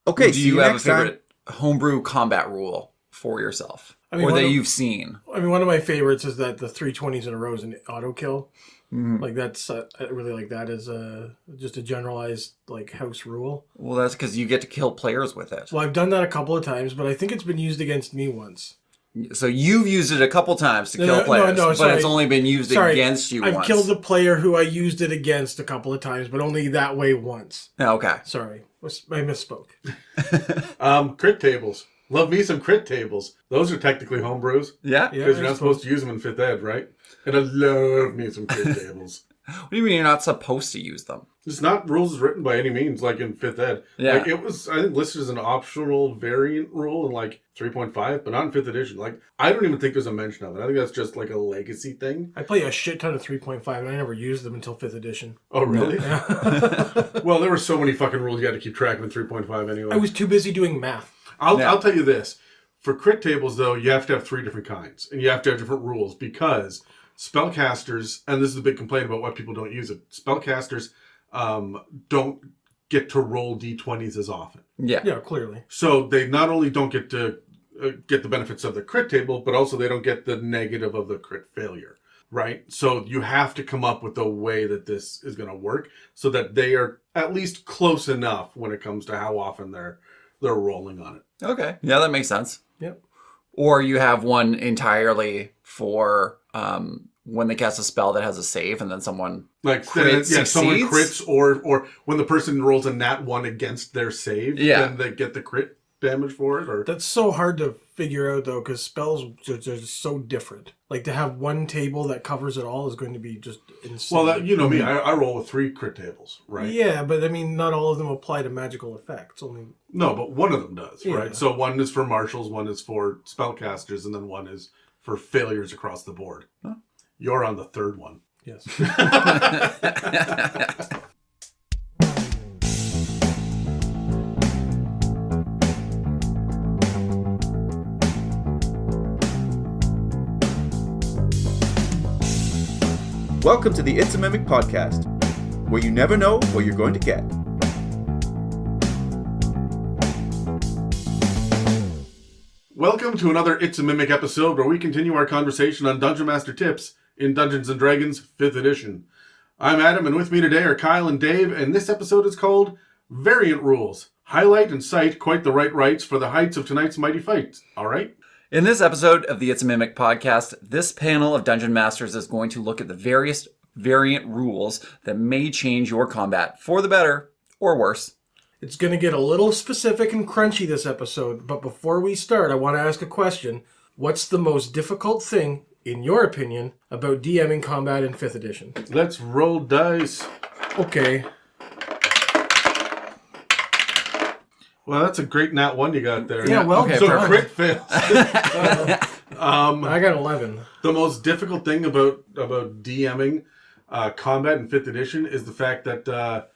Okay, do you have a favorite homebrew combat rule for yourself? Or that you've seen? I mean, one of my favorites is that the 320s in a row is an auto kill. Like that's I really like that as just a generalized like house rule. Well, that's because you get to kill players with it. Well, I've done that a couple of times, but I think it's been used against me once. So you've used it a couple times to kill players, but it's only been used against you once. I've killed a player who I used it against a couple of times, but only that way once. Okay. Sorry, I misspoke. Crit tables. Love me some crit tables. Those are technically homebrews. Yeah? Because you're not supposed to use them in 5th ed, right? And I love me some crit tables. What do you mean you're not supposed to use them? It's not rules written by any means, like in 5th ed. Yeah. Like it was, I think, listed as an optional variant rule in like 3.5, but not in 5th edition. Like, I don't even think there's a mention of it. I think that's just like a legacy thing. I play a shit ton of 3.5, and I never used them until 5th edition. Oh, really? Well, there were so many fucking rules you had to keep track of in 3.5 anyway. I was too busy doing math. I'll tell you this. For crit tables, though, you have to have 3 different kinds. And you have to have different rules because spellcasters, and this is a big complaint about why people don't use it, spellcasters don't get to roll d20s as often. Yeah. Yeah, clearly. So they not only don't get to get the benefits of the crit table, but also they don't get the negative of the crit failure, right? So you have to come up with a way that this is going to work so that they are at least close enough when it comes to how often they're rolling on it. Okay. Yeah, that makes sense. Yep. Or you have one entirely for when they cast a spell that has a save and then someone succeeds. Someone crits or when the person rolls a nat 1 against their save, then they get the crit damage for it. Or that's so hard to figure out though, because spells are just so different. Like to have one table that covers it all is going to be just insane. Well, you know me, I roll with 3 crit tables, right? Yeah, but I mean, not all of them apply to magical effects. No, but one of them does, right? So one is for marshals, one is for spellcasters, and then one is for failures across the board. Huh? You're on the 3rd one. Yes. Welcome to the It's a Mimic podcast, where you never know what you're going to get. Welcome to another It's a Mimic episode where we continue our conversation on Dungeon Master tips in Dungeons & Dragons 5th edition. I'm Adam, and with me today are Kyle and Dave, and this episode is called Variant Rules. Highlight and cite quite the right rights for the heights of tonight's mighty fight. All right? In this episode of the It's a Mimic podcast, this panel of Dungeon Masters is going to look at the various variant rules that may change your combat for the better or worse. It's going to get a little specific and crunchy this episode, but before we start, I want to ask a question. What's the most difficult thing, in your opinion, about DMing combat in 5th edition? Let's roll dice. Okay. Well, that's a great nat 1 you got there. Yeah, well, okay, so done. crit fails. I got 11. The most difficult thing about DMing combat in 5th edition is the fact that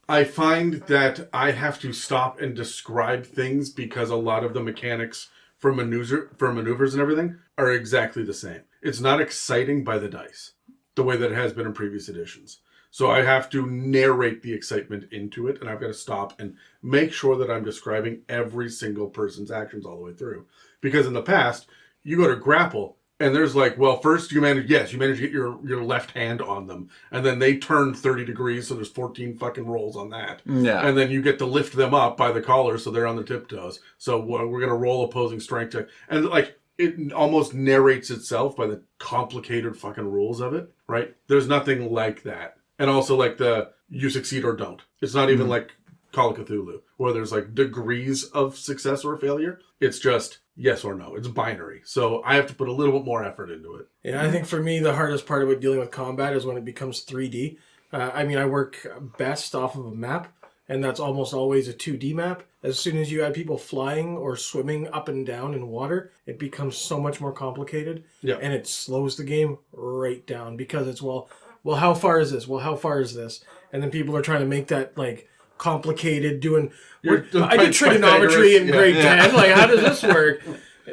I find that I have to stop and describe things because a lot of the mechanics for maneuvers and everything are exactly the same. It's not exciting by the dice, the way that it has been in previous editions. So I have to narrate the excitement into it, and I've got to stop and make sure that I'm describing every single person's actions all the way through. Because in the past, you go to grapple, and there's like, well, first you manage to get your left hand on them, and then they turn 30 degrees, so there's 14 fucking rolls on that. Yeah. And then you get to lift them up by the collar, so they're on the tiptoes. So we're going to roll opposing strength check. And like, it almost narrates itself by the complicated fucking rules of it, right? There's nothing like that. And also like you succeed or don't. It's not even like Call of Cthulhu, where there's like degrees of success or failure. It's just yes or no. It's binary. So I have to put a little bit more effort into it. Yeah, I think for me, the hardest part about dealing with combat is when it becomes 3D. I work best off of a map, and that's almost always a 2D map. As soon as you add people flying or swimming up and down in water, it becomes so much more complicated. Yeah. And it slows the game right down because it's, well, how far is this? Well, how far is this? And then people are trying to make that, like, complicated I did trigonometry in grade 10. Like, how does this work?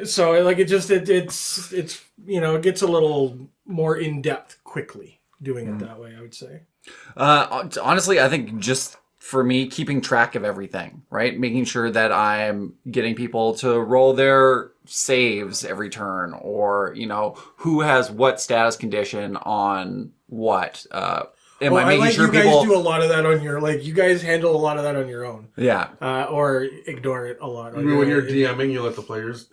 So, like, it gets a little more in-depth quickly doing it that way, I would say. Honestly, I think just for me, keeping track of everything, right? Making sure that I'm getting people to roll their saves every turn, or, you know, who has what status condition on what. Am I making sure you people guys do a lot of that on your, like, you guys handle a lot of that on your own. Yeah. Or ignore it a lot. When you're DMing, you let the players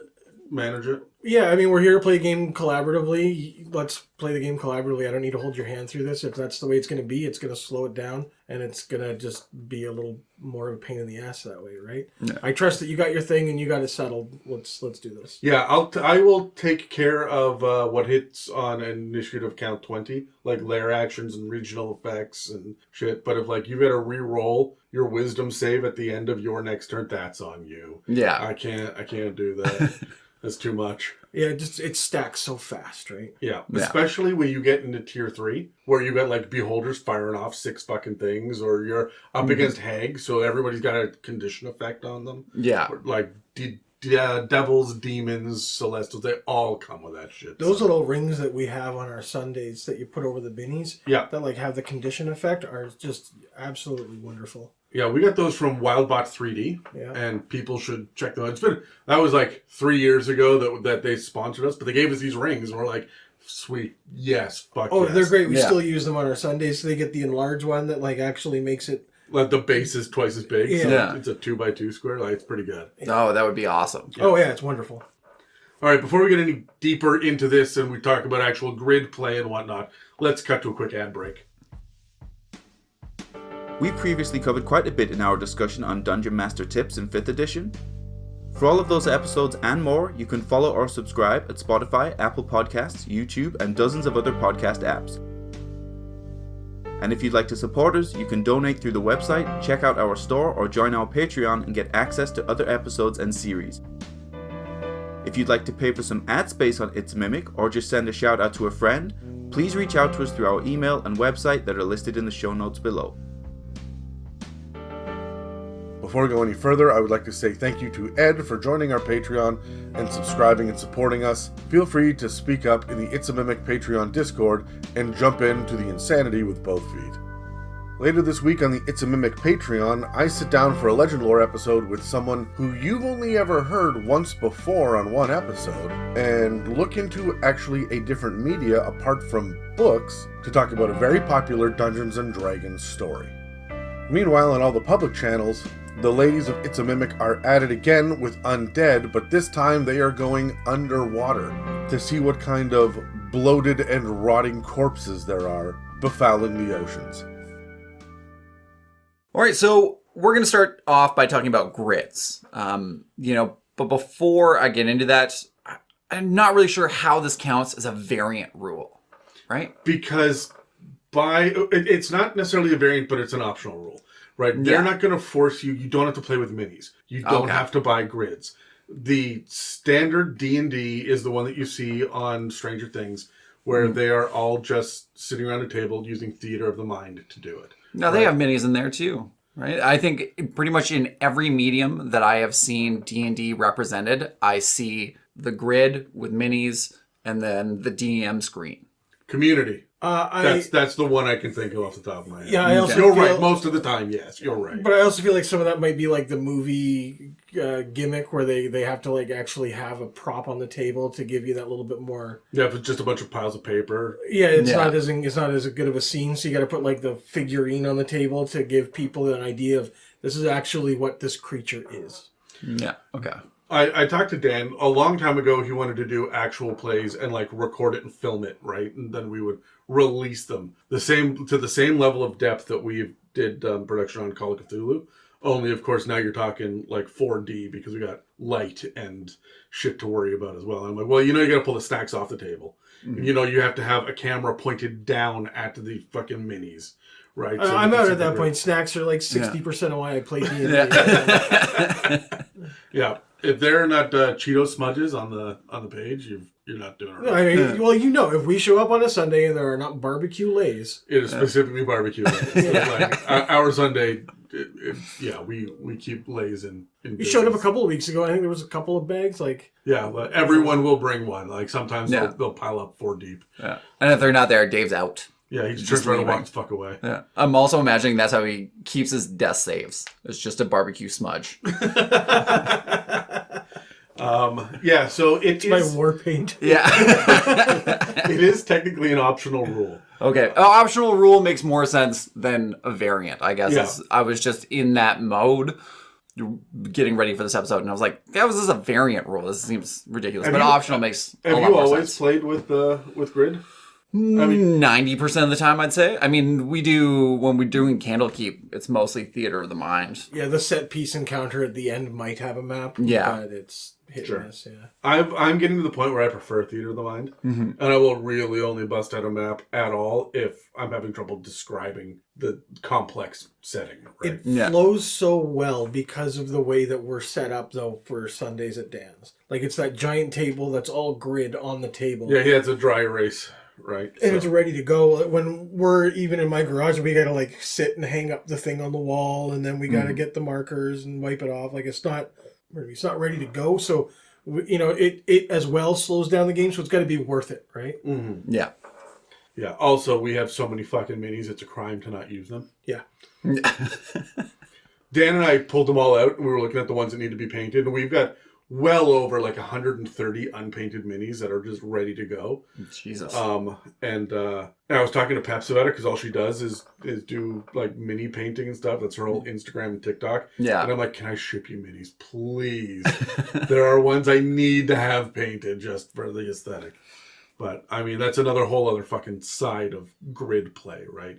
manage it? Yeah, I mean, we're here to play a game collaboratively. Let's play the game collaboratively. I don't need to hold your hand through this. If that's the way it's going to be, it's going to slow it down, and it's going to just be a little more of a pain in the ass that way, right? Yeah. I trust that you got your thing and you got it settled. Let's do this. Yeah, I will take care of what hits on initiative count 20, like lair actions and regional effects and shit. But if, like, you got to re-roll your wisdom save at the end of your next turn, that's on you. Yeah. I can't do that. That's too much. Yeah, it stacks so fast, right? Yeah, especially when you get into tier 3, where you got, like, beholders firing off 6 fucking things, or you're up against hags, so everybody's got a condition effect on them. Yeah. Or, like, devils, demons, celestials, they all come with that shit. Those little rings that we have on our Sundays that you put over the binnies, that, like, have the condition effect, are just absolutely wonderful. Yeah, we got those from WildBot 3D, and people should check them out. That was like 3 years ago that they sponsored us, but they gave us these rings, and we're like, sweet, yes, fuck yes. They're great. We still use them on our Sundays, so they get the enlarged one that, like, actually makes it... Like, the base is twice as big, so it's a 2x2 square. Like, it's pretty good. Oh, that would be awesome. Yeah. Oh, yeah, it's wonderful. All right, before we get any deeper into this and we talk about actual grid play and whatnot, let's cut to a quick ad break. We previously covered quite a bit in our discussion on Dungeon Master tips in 5th edition. For all of those episodes and more, you can follow or subscribe at Spotify, Apple Podcasts, YouTube, and dozens of other podcast apps. And if you'd like to support us, you can donate through the website, check out our store, or join our Patreon and get access to other episodes and series. If you'd like to pay for some ad space on It's a Mimic, or just send a shout out to a friend, please reach out to us through our email and website that are listed in the show notes below. Before we go any further, I would like to say thank you to Ed for joining our Patreon and subscribing and supporting us. Feel free to speak up in the It's a Mimic Patreon Discord and jump into the insanity with both feet. Later this week on the It's a Mimic Patreon, I sit down for a Legend Lore episode with someone who you've only ever heard once before on one episode, and look into actually a different media apart from books to talk about a very popular Dungeons & Dragons story. Meanwhile, on all the public channels, the ladies of It's a Mimic are at it again with Undead, but this time they are going underwater to see what kind of bloated and rotting corpses there are befouling the oceans. All right, so we're going to start off by talking about grids. But before I get into that, I'm not really sure how this counts as a variant rule, right? Because it's not necessarily a variant, but it's an optional rule. Right, they're not going to force you. You don't have to play with minis. You don't have to buy grids. The standard D&D is the one that you see on Stranger Things, where they are all just sitting around a table using theater of the mind to do it. Now, they have minis in there too, right? I think pretty much in every medium that I have seen D&D represented, I see the grid with minis and then the DM screen. Community. That's the one I can think of off the top of my head. Yeah, I also you're right. Most of the time, yes, you're right. But I also feel like some of that might be like the movie gimmick where they have to, like, actually have a prop on the table to give you that little bit more. Yeah, if it's just a bunch of piles of paper. Yeah, it's not as good of a scene. So you got to put, like, the figurine on the table to give people an idea of this is actually what this creature is. Yeah. Okay. I talked to Dan a long time ago. He wanted to do actual plays and, like, record it and film it, right? And then we would release them to the same level of depth that we did production on Call of Cthulhu. Only, of course, now you're talking like 4D because we got light and shit to worry about as well. I'm like, well, you got to pull the stacks off the table. Mm-hmm. You have to have a camera pointed down at the fucking minis. Right, so I'm out at that point. Snacks are like 60% of why I play D&D. Yeah, if they're not Cheeto smudges on the page, you're not doing it right. No, I mean, well, if we show up on a Sunday and there are not barbecue lays, it is specifically barbecue lays. Like our Sunday, we keep lays in. You showed up a couple of weeks ago. I think there was a couple of bags. But everyone will bring one. Like sometimes they'll pile up 4 deep. Yeah, and if they're not there, Dave's out. Yeah, he just trying to walk the fuck away. Yeah. I'm also imagining that's how he keeps his death saves. It's just a barbecue smudge. Yeah, so it's my war paint. Yeah. It is technically an optional rule. Okay. An optional rule makes more sense than a variant, I guess. Yeah. I was just in that mode getting ready for this episode, and I was like, "That was just a variant rule. This seems ridiculous." But optional makes a lot more sense. Have you always played with grid? I mean, 90% of the time, I'd say. I mean, when we're doing Candlekeep, it's mostly theater of the mind. Yeah, the set piece encounter at the end might have a map. Yeah. But it's hit Sure. and miss, yeah. I'm getting to the point where I prefer theater of the mind, and I will really only bust out a map at all if I'm having trouble describing the complex setting. Right? It flows so well because of the way that we're set up, though, for Sundays at Dan's. Like, it's that giant table that's all grid on the table. Yeah, he has a dry erase, right? And it's ready to go. When we're even in my garage, we got to, like, sit and hang up the thing on the wall, and then we got to get the markers and wipe it off. Like, it's not ready to go. So, it as well slows down the game, so it's got to be worth it, right? Mm-hmm. Yeah. Yeah. Also, we have so many fucking minis, it's a crime to not use them. Yeah. Dan and I pulled them all out, and we were looking at the ones that need to be painted, and we've got well over like 130 unpainted minis that are just ready to go. Jesus. And I was talking to Peps about it because all she does is do like mini painting and stuff. That's her whole Instagram and TikTok. Yeah. And I'm like, can I ship you minis, please? There are ones I need to have painted just for the aesthetic. But I mean, that's another whole other fucking side of grid play, right?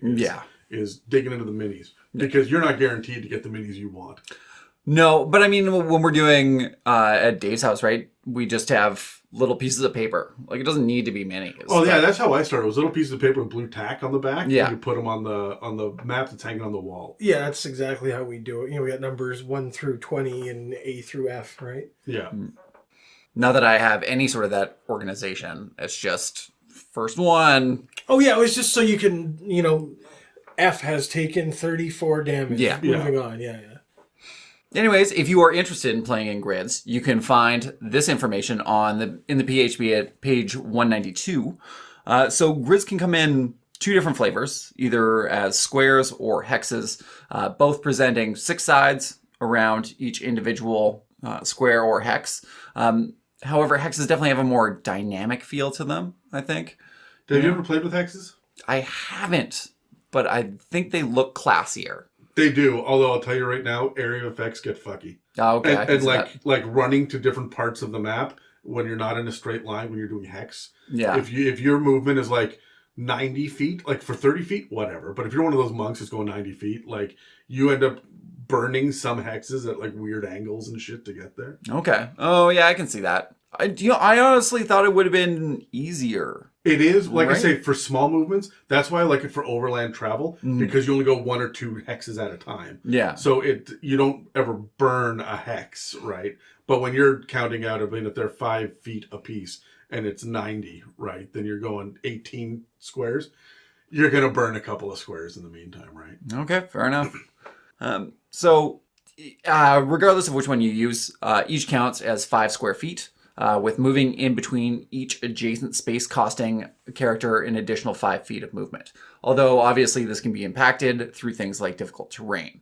Is digging into the minis because you're not guaranteed to get the minis you want. No, but I mean, when we're doing at Dave's house, right, we just have little pieces of paper. Like, it doesn't need to be minis. Oh, yeah, that's how I started. It was little pieces of paper with blue tack on the back. Yeah. And you put them on the map that's hanging on the wall. Yeah, that's exactly how we do it. We got numbers 1 through 20 and A through F, right? Yeah. Not that I have any sort of that organization. It's just first one. Oh, yeah, it was just so you can, F has taken 34 damage. Yeah. Moving on, yeah. Anyways, if you are interested in playing in grids, you can find this information in the PHP at page 192. So grids can come in 2 different flavors, either as squares or hexes, both presenting 6 sides around each individual square or hex. However, hexes definitely have a more dynamic feel to them, I think. Have you ever played with hexes? I haven't, but I think they look classier. They do, although I'll tell you right now, area effects get fucky. Oh, okay. And like running to different parts of the map when you're not in a straight line when you're doing hex. Yeah. If your movement is like 90 feet, like for 30 feet, whatever. But if you're one of those monks that's going 90 feet, like you end up burning some hexes at like weird angles and shit to get there. Okay. Oh, yeah, I can see that. I honestly thought it would have been easier. It is, like right? I say, for small movements. That's why I like it for overland travel, because you only go 1 or 2 hexes at a time. Yeah. So you don't ever burn a hex, right? But when you're counting out, if they're 5 feet apiece and it's 90, right? Then you're going 18 squares. You're going to burn a couple of squares in the meantime, right? Okay, fair enough. So regardless of which one you use, each counts as 5 square feet. With moving in between each adjacent space costing a character an additional 5 feet of movement. Although, obviously, this can be impacted through things like difficult terrain.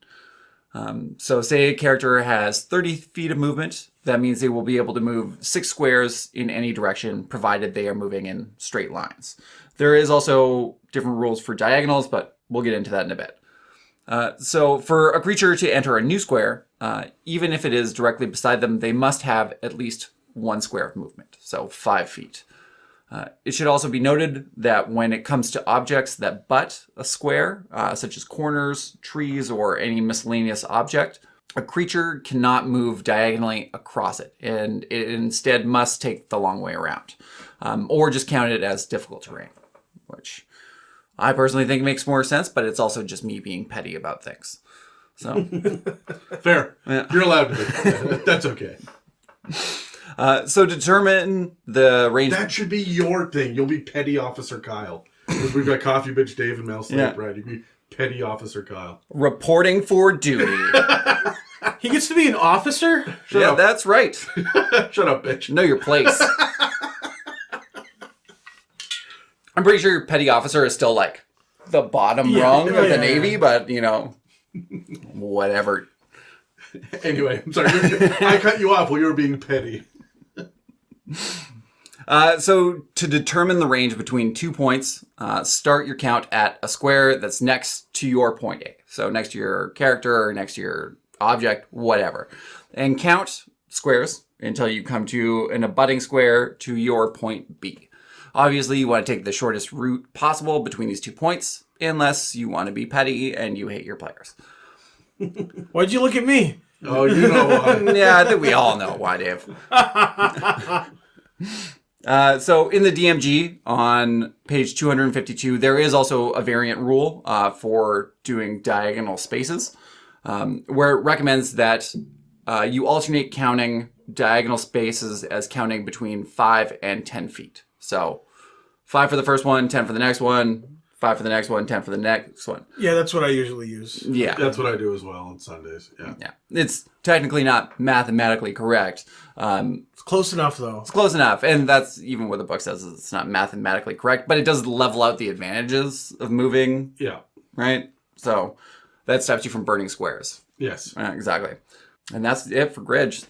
So, say a character has 30 feet of movement, that means they will be able to move 6 squares in any direction, provided they are moving in straight lines. There is also different rules for diagonals, but we'll get into that in a bit. So, for a creature to enter a new square, even if it is directly beside them, they must have at least 1 square of movement, so 5 feet. It should also be noted that when it comes to objects that butt a square, such as corners, trees, or any miscellaneous object, a creature cannot move diagonally across it, and it instead must take the long way around, or just count it as difficult terrain, which I personally think makes more sense, but it's also just me being petty about things. So Fair. Yeah. You're allowed to be. That's okay. So determine the range. That should be your thing. You'll be Petty Officer Kyle. Because we've got Coffee Bitch Dave and Mel Sleep, Yeah. right? You'd be Petty Officer Kyle. Reporting for duty. He gets to be an officer? Shut Yeah, up. that's right. Shut up, bitch. Know your place. I'm pretty sure your petty officer is still like the bottom rung of the Navy, but, you know, whatever. Anyway, I'm sorry. I cut you off while you were being petty. So to determine the range between 2 points, start your count at a square that's next to your point A. So next to your character or next to your object, whatever. And count squares until you come to an abutting square to your point B. Obviously, you want to take the shortest route possible between these 2 points, unless you want to be petty and you hate your players. Why'd you look at me? Oh, you know why. Yeah, I think we all know why, Dave. So in the DMG on page 252, there is also a variant rule for doing diagonal spaces, where it recommends that you alternate counting diagonal spaces as counting between 5 and 10 feet. So 5 for the first one, 10 for the next one, 5 for the next one, 10 for the next one. Yeah, that's what I usually use. Yeah. That's what I do as well on Sundays. Yeah. Yeah. It's technically not mathematically correct. It's close enough, though. It's close enough. And that's even what the book says is it's not mathematically correct, but it does level out the advantages of moving. Yeah. Right? So that stops you from burning squares. Yes. Exactly. And that's it for Gridge.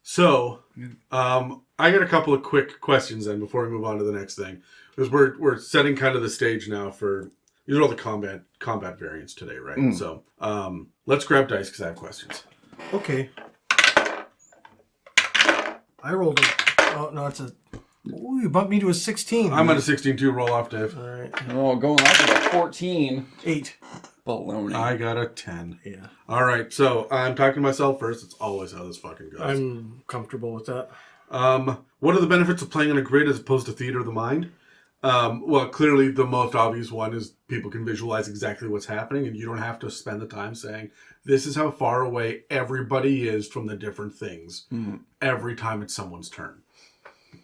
So, I got a couple of quick questions then before we move on to the next thing. Because we're setting kind of the stage now for, these are all the combat variants today, right? So, let's grab dice because I have questions. Okay. I rolled a... Oh, no, it's a... Ooh, you bumped me to a 16. I'm at a 16-2 roll off, Dave. All right. Oh, going off with a 14. 8. Baloney. I got a 10. Yeah. All right, so I'm talking to myself first. It's always how this fucking goes. I'm comfortable with that. What are the benefits of playing on a grid as opposed to theater of the mind? Well, clearly the most obvious one is people can visualize exactly what's happening, and you don't have to spend the time saying, this is how far away everybody is from the different things every time it's someone's turn.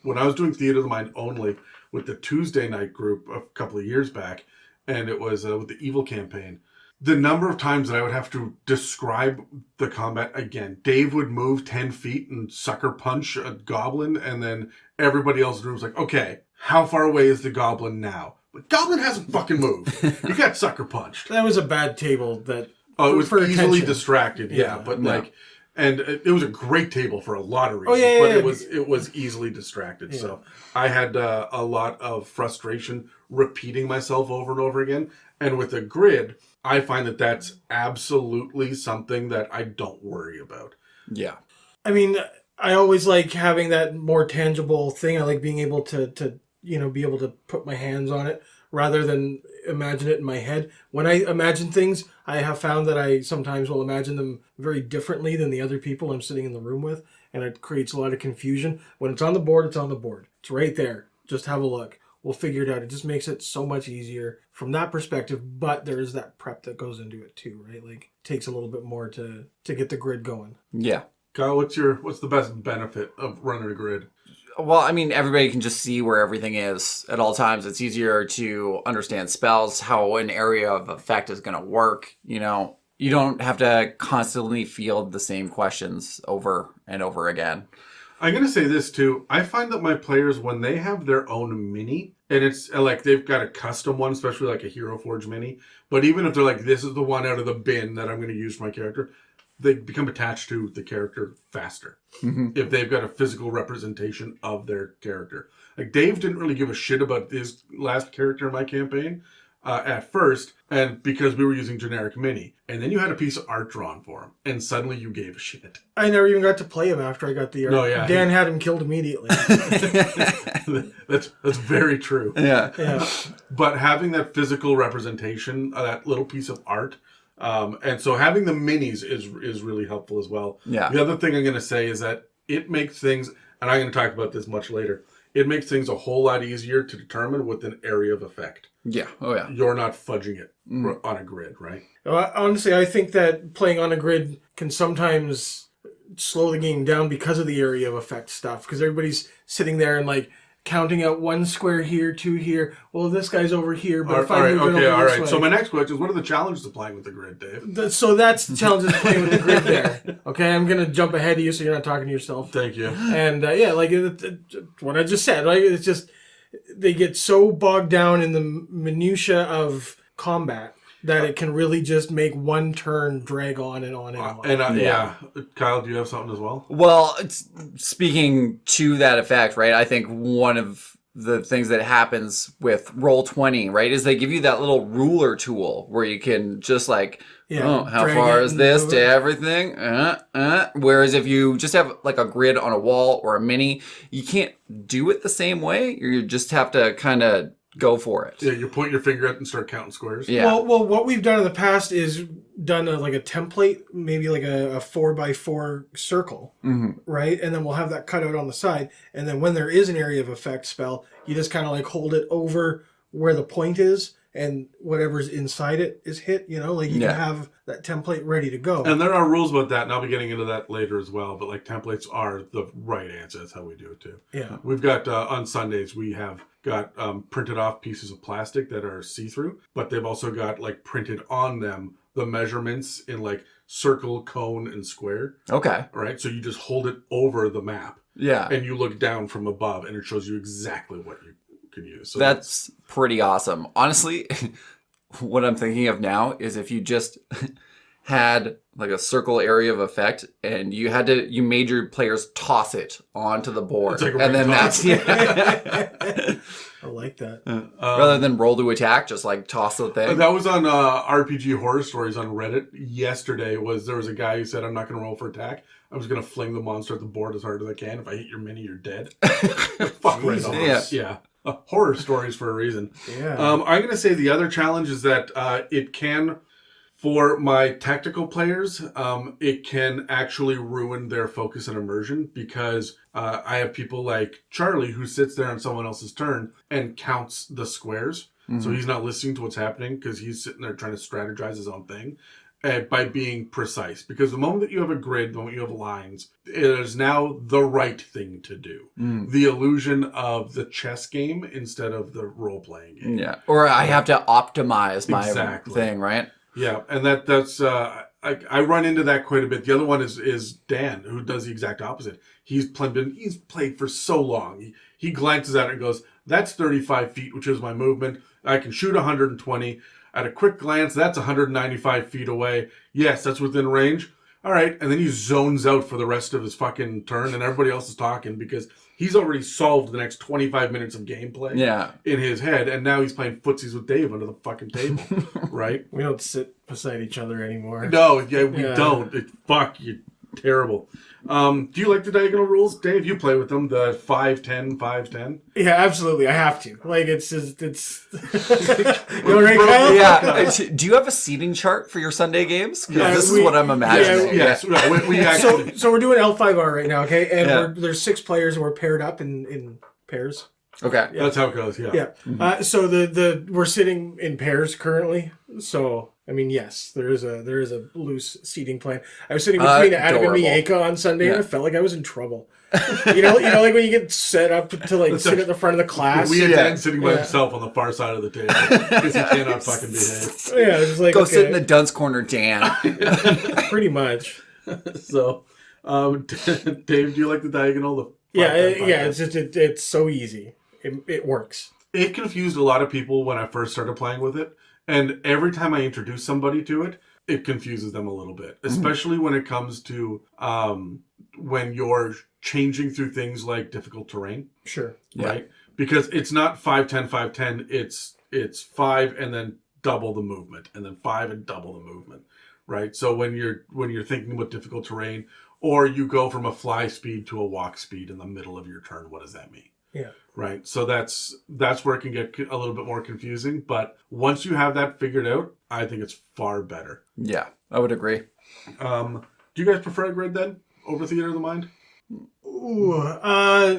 When I was doing theater of the mind only with the Tuesday night group a couple of years back, and it was with the Evil campaign, the number of times that I would have to describe the combat again. Dave would move 10 feet and sucker punch a goblin, and then everybody else in the room was like, okay, how far away is the goblin now? But goblin hasn't fucking moved. You got sucker punched. That was a bad table that... Oh, it was for easily attention. distracted, yeah. But like, and it was a great table for a lot of reasons. yeah, but yeah. it was easily distracted. Yeah. So I had a lot of frustration repeating myself over and over again. And with a grid, I find that that's absolutely something that I don't worry about. Yeah. I mean, I always like having that more tangible thing. I like being able to be able to put my hands on it rather than imagine it in my head. When I imagine things, I have found that I sometimes will imagine them very differently than the other people I'm sitting in the room with, and it creates a lot of confusion. When it's on the board, it's on the board. It's right there. Just have a look. We'll figure it out. It just makes it so much easier from that perspective, but there is that prep that goes into it too, right? Like, it takes a little bit more to get the grid going. Yeah. Kyle, what's the best benefit of running a grid? Well, I mean, everybody can just see where everything is at all times. It's easier to understand spells, how an area of effect is going to work. You know, you don't have to constantly field the same questions over and over again. I'm going to say this too. I find that my players, when they have their own mini, and it's like they've got a custom one, especially like a Hero Forge mini, but even if they're like, this is the one out of the bin that I'm going to use for my character, they become attached to the character faster if they've got a physical representation of their character. Like, Dave didn't really give a shit about his last character in my campaign at first, and because we were using generic mini. And then you had a piece of art drawn for him, and suddenly you gave a shit. I never even got to play him after I got the art. No, yeah. Dan had him killed immediately. That's very true. Yeah. But having that physical representation, that little piece of art, and so having the minis is really helpful as well. Yeah. The other thing I'm going to say is that it makes things, and I'm going to talk about this much later, it makes things a whole lot easier to determine with an area of effect. Yeah. Oh, yeah. You're not fudging it on a grid, right? Honestly, I think that playing on a grid can sometimes slow the game down because of the area of effect stuff. Because everybody's sitting there and like counting out 1 square here, 2 here. Well, this guy's over here, but if I move it over this way. So my next question is, what are the challenges of playing with the grid, Dave? So that's the challenge of playing with the grid there. Okay, I'm going to jump ahead of you so you're not talking to yourself. Thank you. And like what I just said, right? It's just, they get so bogged down in the minutia of combat that it can really just make one turn drag on and on and on. Yeah. Kyle, do you have something as well? Well, speaking to that effect, right? I think one of the things that happens with Roll20, right, is they give you that little ruler tool where you can just like, how far is this to everything? Whereas if you just have like a grid on a wall or a mini, you can't do it the same way. You just have to kind of go for it. Yeah, you point your finger at and start counting squares. Yeah. Well, what we've done in the past is done like a template, maybe like a 4x4 circle, right? And then we'll have that cut out on the side. And then when there is an area of effect spell, you just kind of like hold it over where the point is, and whatever's inside it is hit. Like you can have that template ready to go. And there are rules about that, and I'll be getting into that later as well. But like templates are the right answer. That's how we do it too. Yeah. We've got on Sundays we have got printed off pieces of plastic that are see-through, but they've also got like printed on them the measurements in like circle, cone, and square. Okay. Right? So you just hold it over the map. Yeah. And you look down from above, and it shows you exactly what you can use. So that's pretty awesome. Honestly, what I'm thinking of now is if you just had like a circle area of effect and you made your players toss it onto the board. Like and then toss. I like that. Rather than roll to attack, just like toss the thing. That was on RPG Horror Stories on Reddit yesterday. There was a guy who said, I'm not going to roll for attack. I'm just going to fling the monster at the board as hard as I can. If I hit your mini, you're dead. Fuck right off. Yeah. Horror stories for a reason. Yeah. I'm going to say the other challenge is that it can, for my tactical players, it can actually ruin their focus and immersion because I have people like Charlie who sits there on someone else's turn and counts the squares. Mm-hmm. So he's not listening to what's happening because he's sitting there trying to strategize his own thing. By being precise. Because the moment that you have a grid, the moment you have lines, it is now the right thing to do. The illusion of the chess game instead of the role-playing game. Yeah. Or I have to optimize my thing, right? Yeah, and that's... I run into that quite a bit. The other one is Dan, who does the exact opposite. He's played for so long. He glances at it and goes, that's 35 feet, which is my movement. I can shoot 120. At a quick glance, that's 195 feet away. Yes, that's within range. All right. And then he zones out for the rest of his fucking turn, and everybody else is talking because he's already solved the next 25 minutes of gameplay in his head, and now he's playing footsies with Dave under the fucking table, right? We don't sit beside each other anymore. No, we don't. Fuck, you're terrible. Do you like the diagonal rules, Dave? You play with them, the 5-10, 5-10? Yeah, absolutely. I have to. Like, it's you know, right, Kyle? Yeah. Do you have a seating chart for your Sunday games? Because this is what I'm imagining. Yes. We actually... So we're doing L5R right now, okay? And there's 6 players, and we're paired up in pairs. Okay. Yeah. That's how it goes, yeah. Yeah. Mm-hmm. So we're sitting in pairs currently. So... I mean, yes, there is a loose seating plan. I was sitting between Adam and Mieka on Sunday, and I felt like I was in trouble. you know, like when you get set up to like sit at the front of the class. We had Dan sitting by himself on the far side of the table because he cannot fucking behave. Yeah, it was like go sit in the dunce corner, Dan. Pretty much. So, Dave, do you like the diagonal? It's just it's so easy. It works. It confused a lot of people when I first started playing with it. And every time I introduce somebody to it, it confuses them a little bit, especially when it comes to when you're changing through things like difficult terrain. Sure. Right? Yeah. Because it's not 5-10, 5-10. It's 5 and then double the movement, and then 5 and double the movement. Right? So when you're thinking about difficult terrain, or you go from a fly speed to a walk speed in the middle of your turn, what does that mean? Yeah. Right. So that's where it can get a little bit more confusing. But once you have that figured out, I think it's far better. Yeah, I would agree. Do you guys prefer a grid then over Theater of the Mind? Ooh,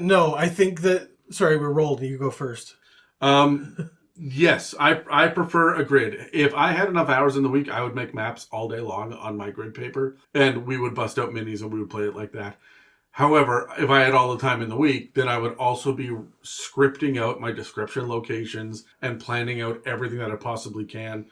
no. I think that. Sorry, we're rolled. You go first. Yes, I prefer a grid. If I had enough hours in the week, I would make maps all day long on my grid paper, and we would bust out minis and we would play it like that. However, if I had all the time in the week, then I would also be scripting out my description locations and planning out everything that I possibly can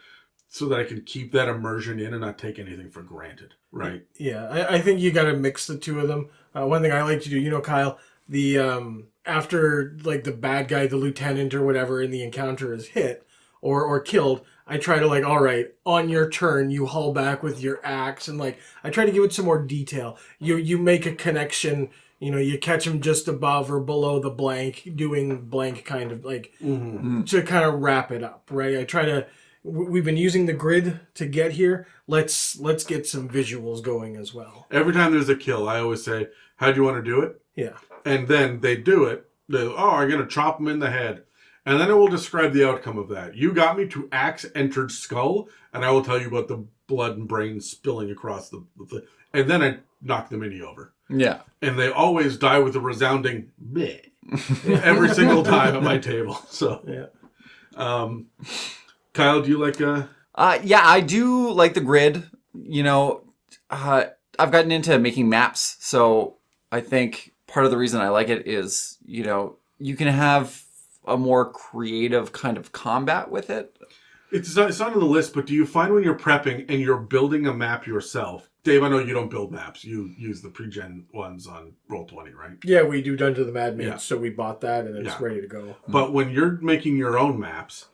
so that I can keep that immersion in and not take anything for granted, right? Yeah, I think you got to mix the two of them. One thing I like to do, Kyle, the after like the bad guy, the lieutenant or whatever in the encounter is hit or killed, I try to like, all right, on your turn, you haul back with your axe, and like I try to give it some more detail. You make a connection. You catch him just above or below the blank, doing blank kind of like to kind of wrap it up, right? I try to. We've been using the grid to get here. Let's get some visuals going as well. Every time there's a kill, I always say, "How do you want to do it?" Yeah. And then they do it. I'm going to chop him in the head. And then I will describe the outcome of that. You got me to axe entered skull, and I will tell you about the blood and brains spilling across the and then I knock the mini over. Yeah. And they always die with a resounding meh every single time at my table. So, yeah. Kyle, do you like... Yeah, I do like the grid. I've gotten into making maps, so I think part of the reason I like it is, you can have a more creative kind of combat with it. It's not on the list, but do you find when you're prepping and you're building a map yourself... Dave, I know you don't build maps. You use the pre-gen ones on Roll20, right? Yeah, we do Dungeon of the Mad Mage, so we bought that and it's ready to go. But when you're making your own maps,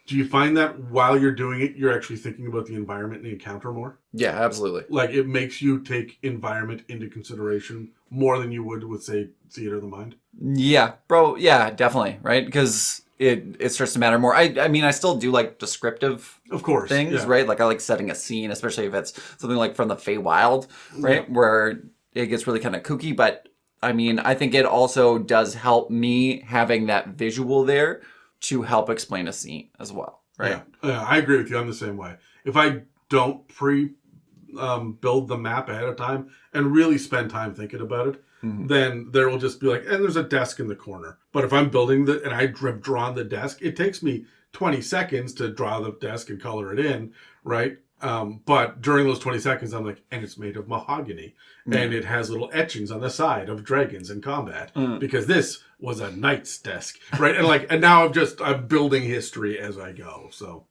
do you find that while you're doing it, you're actually thinking about the environment and the encounter more? Yeah, absolutely. Like, it makes you take environment into consideration more than you would with, say, Theater of the Mind? Yeah, bro. Yeah, definitely. Right? Because it starts to matter more. I mean, I still do like descriptive things, right? Like I like setting a scene, especially if it's something like from the Feywild, right? Where it gets really kind of kooky. But I mean, I think it also does help me having that visual there to help explain a scene as well, right? Yeah, I agree with you. I'm the same way. If I don't build the map ahead of time and really spend time thinking about it, then there will just be like, and there's a desk in the corner. But if I'm building and I have drawn the desk, it takes me 20 seconds to draw the desk and color it in, right? But during those 20 seconds, I'm like, and it's made of mahogany. And it has little etchings on the side of dragons in combat. Because this was a knight's desk, right? And now I'm building history as I go. So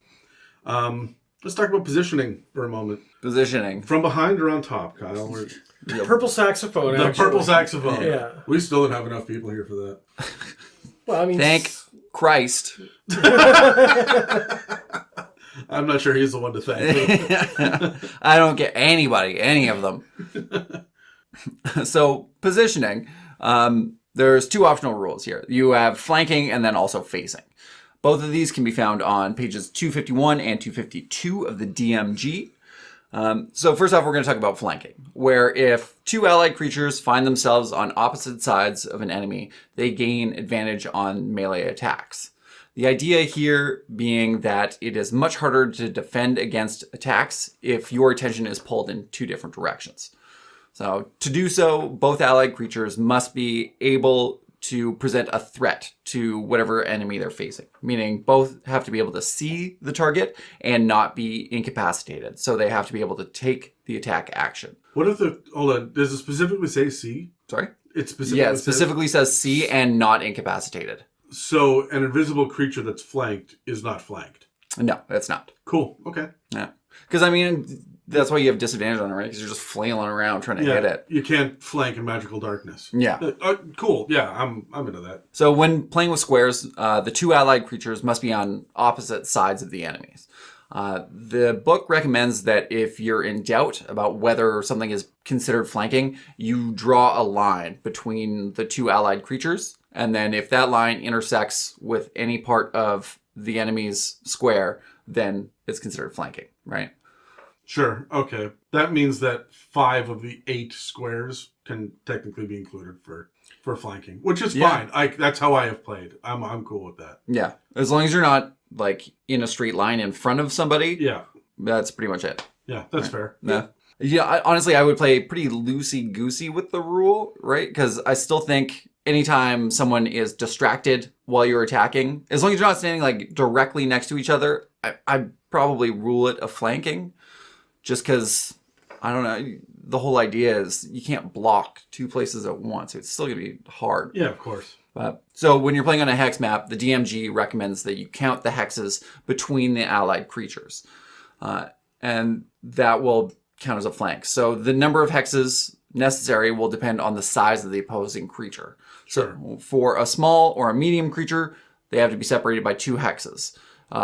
let's talk about positioning for a moment. Positioning. From behind or on top, Kyle? The purple saxophone, The purple saxophone. Yeah. We still don't have enough people here for that. Well, I mean... Thank Christ. I'm not sure he's the one to thank. I don't get any of them. So, positioning. There's two optional rules here. You have flanking and then also facing. Both of these can be found on pages 251 and 252 of the DMG. So first off, we're going to talk about flanking, where if two allied creatures find themselves on opposite sides of an enemy, they gain advantage on melee attacks. The idea here being that it is much harder to defend against attacks if your attention is pulled in two different directions. So to do so, both allied creatures must be able to present a threat to whatever enemy they're facing, meaning both have to be able to see the target and not be incapacitated. So they have to be able to take the attack action. What if hold on, does it specifically say see? Sorry? It specifically says see and not incapacitated. So an invisible creature that's flanked is not flanked? No, it's not. Cool, okay. Yeah. Because, I mean, that's why you have disadvantage on it, right? Because you're just flailing around trying to hit it. You can't flank in magical darkness. Yeah. Cool. Yeah, I'm into that. So when playing with squares, the two allied creatures must be on opposite sides of the enemies. The book recommends that if you're in doubt about whether something is considered flanking, you draw a line between the two allied creatures. And then if that line intersects with any part of the enemy's square, then it's considered flanking, right? Sure. Okay. That means that 5 of the 8 squares can technically be included for flanking, which is fine. That's how I have played. I'm cool with that. Yeah. As long as you're not like in a straight line in front of somebody. Yeah. That's pretty much it. Yeah, that's fair. Yeah. Honestly, I would play pretty loosey-goosey with the rule, right? Because I still think anytime someone is distracted while you're attacking, as long as you're not standing like directly next to each other, I'd probably rule it a flanking. Just because, I don't know, the whole idea is you can't block 2 places at once. It's still going to be hard. Yeah, of course. So when you're playing on a hex map, the DMG recommends that you count the hexes between the allied creatures. And that will count as a flank. So the number of hexes necessary will depend on the size of the opposing creature. Sure. So for a small or a medium creature, they have to be separated by 2 hexes.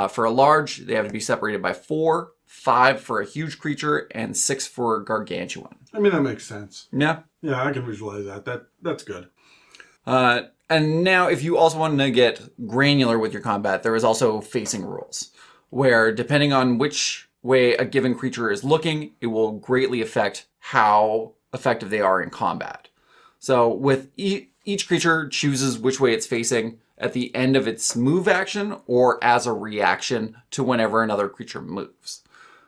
For a large, they have to be separated by 4, 5 for a huge creature, and 6 for a gargantuan. I mean, that makes sense. Yeah. Yeah, I can visualize that. That's good. And now, if you also want to get granular with your combat, there is also facing rules, where depending on which way a given creature is looking, it will greatly affect how effective they are in combat. So with each creature chooses which way it's facing at the end of its move action or as a reaction to whenever another creature moves.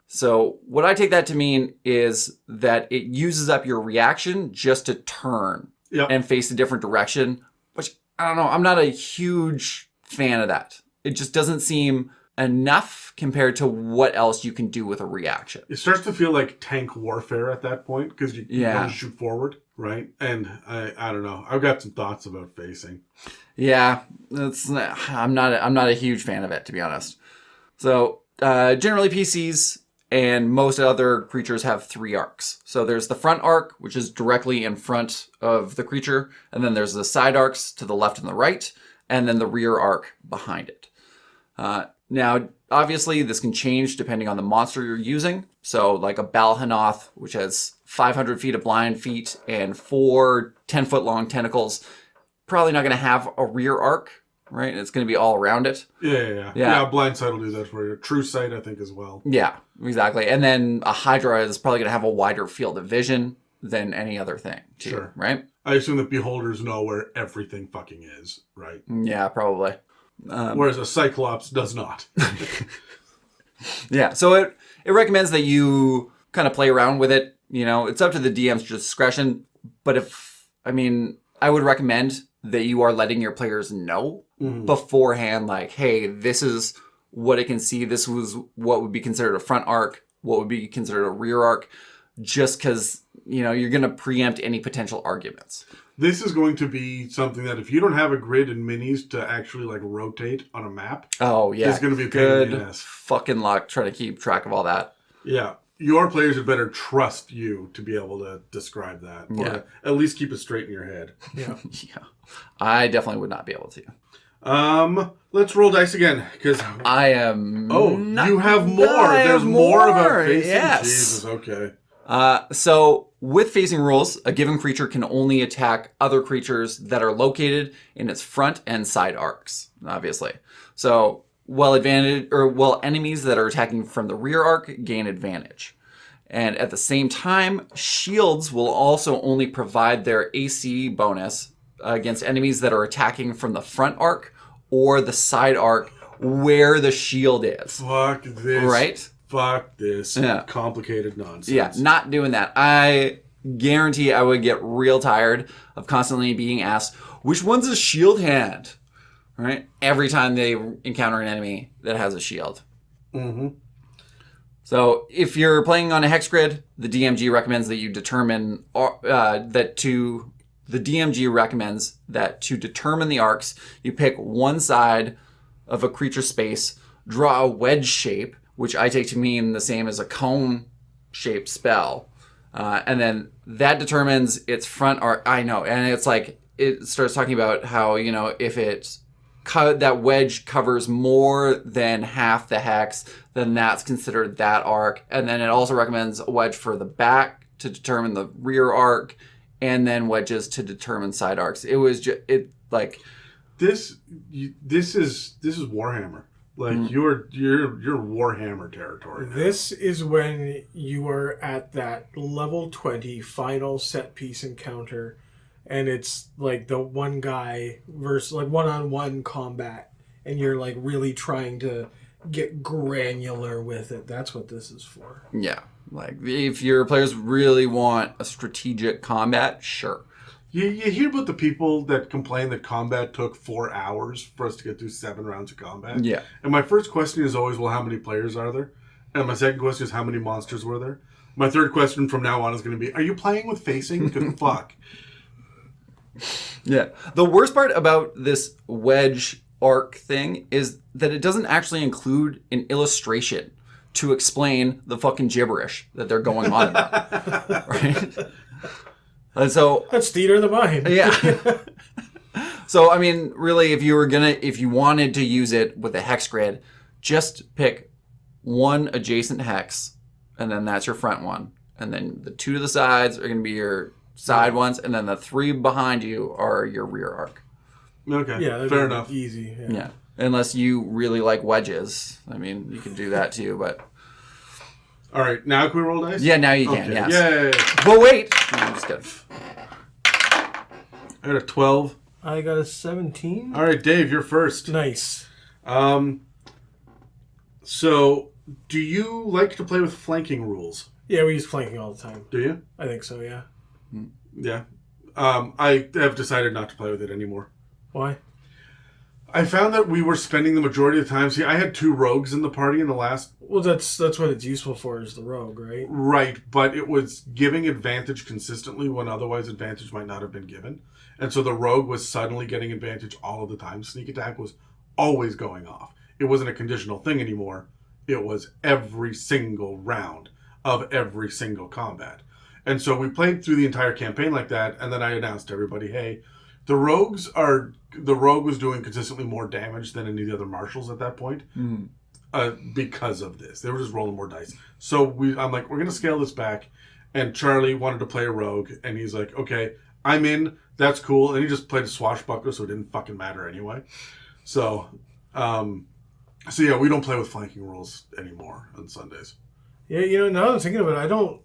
So what I take that to mean is that it uses up your reaction just to turn and face a different direction, which I don't know, I'm not a huge fan of that. It just doesn't seem enough compared to what else you can do with a reaction. It starts to feel like tank warfare at that point because you want to shoot forward, right? And I don't know. I've got some thoughts about facing. Yeah, I'm not a huge fan of it, to be honest. So generally PCs and most other creatures have 3 arcs. So there's the front arc, which is directly in front of the creature, and then there's the side arcs to the left and the right, and then the rear arc behind it. Now, obviously, this can change depending on the monster you're using. So, like a Balhanoth, which has 500 feet of blind feet and 4 10-foot-long tentacles, probably not going to have a rear arc, right? It's going to be all around it. Yeah, Blind Sight will do that for you. True Sight, I think, as well. Yeah, exactly. And then a Hydra is probably going to have a wider field of vision than any other thing, too, sure. Right? I assume that Beholders know where everything fucking is, right? Yeah, probably. Whereas a Cyclops does not. Yeah, so it recommends that you kind of play around with it. You know, it's up to the DM's discretion. But I would recommend that you are letting your players know beforehand, like, hey, this is what it can see. This was what would be considered a front arc, what would be considered a rear arc, just because, you know, you're going to preempt any potential arguments. This is going to be something that if you don't have a grid and minis to actually like rotate on a map, it's going to be a pain in the ass. Fucking luck trying to keep track of all that. Yeah. Your players had better trust you to be able to describe that. Or at least keep it straight in your head. Yeah. Yeah. I definitely would not be able to. Let's roll dice again, because I am. You have more. There's more about facing. Yes. Jesus. Okay. So with facing rules, a given creature can only attack other creatures that are located in its front and side arcs. Obviously, so enemies that are attacking from the rear arc gain advantage. And at the same time, shields will also only provide their AC bonus against enemies that are attacking from the front arc or the side arc where the shield is. Fuck this. Right? Fuck this complicated nonsense. Yeah, not doing that. I guarantee I would get real tired of constantly being asked, which one's a shield hand? Right? Every time they encounter an enemy that has a shield. Mm-hmm. So if you're playing on a hex grid, the DMG recommends that you determine the DMG recommends that to determine the arcs, you pick one side of a creature space, draw a wedge shape, which I take to mean the same as a cone-shaped spell, and then that determines its front arc. I know, and it's like it starts talking about how, you know, if that wedge covers more than half the hex, then that's considered that arc. And then it also recommends a wedge for the back to determine the rear arc, and then wedges to determine side arcs. It was just this is Warhammer. Like you're Warhammer territory now. This is when you are at that level 20 final set piece encounter, and it's like the one guy versus like one-on-one combat, and you're like really trying to get granular with it. That's what this is for. Yeah. Like if your players really want a strategic combat, sure. You hear about the people that complain that combat took 4 hours for us to get through 7 rounds of combat? Yeah. And my first question is always, well, how many players are there? And my second question is, how many monsters were there? My third question from now on is going to be, are you playing with facing? Because fuck. Yeah. The worst part about this wedge arc thing is that it doesn't actually include an illustration to explain the fucking gibberish that they're going on about. Right? And so that's theater of the mind. Yeah. So I mean, really, if you wanted to use it with a hex grid, just pick one adjacent hex, and then that's your front one. And then the 2 to the sides are going to be your side ones, and then the 3 behind you are your rear arc. Okay, Yeah, fair enough. Easy. Yeah. Unless you really like wedges. I mean, you can do that too, but... All right, now can we roll dice? Yeah, now you can, okay. yes. Yay! But wait! No, I'm just kidding. I got a 12. I got a 17. All right, Dave, you're first. Nice. So, do you like to play with flanking rules? Yeah, we use flanking all the time. Do you? I think so, yeah. Yeah. I have decided not to play with it anymore. Why? I found that we were spending the majority of the time... See, I had 2 rogues in the party in the last... Well, that's what it's useful for, is the rogue, right? Right, but it was giving advantage consistently when otherwise advantage might not have been given. And so the rogue was suddenly getting advantage all of the time. Sneak attack was always going off. It wasn't a conditional thing anymore. It was every single round of every single combat. And so we played through the entire campaign like that, and then I announced to everybody, hey, the rogue was doing consistently more damage than any of the other marshals at that point because of this. They were just rolling more dice. So I'm like, we're going to scale this back. And Charlie wanted to play a rogue, and he's like, okay, I'm in. That's cool. And he just played a swashbuckler, so it didn't fucking matter anyway. So yeah, we don't play with flanking rules anymore on Sundays. Yeah, now that I'm thinking of it, I don't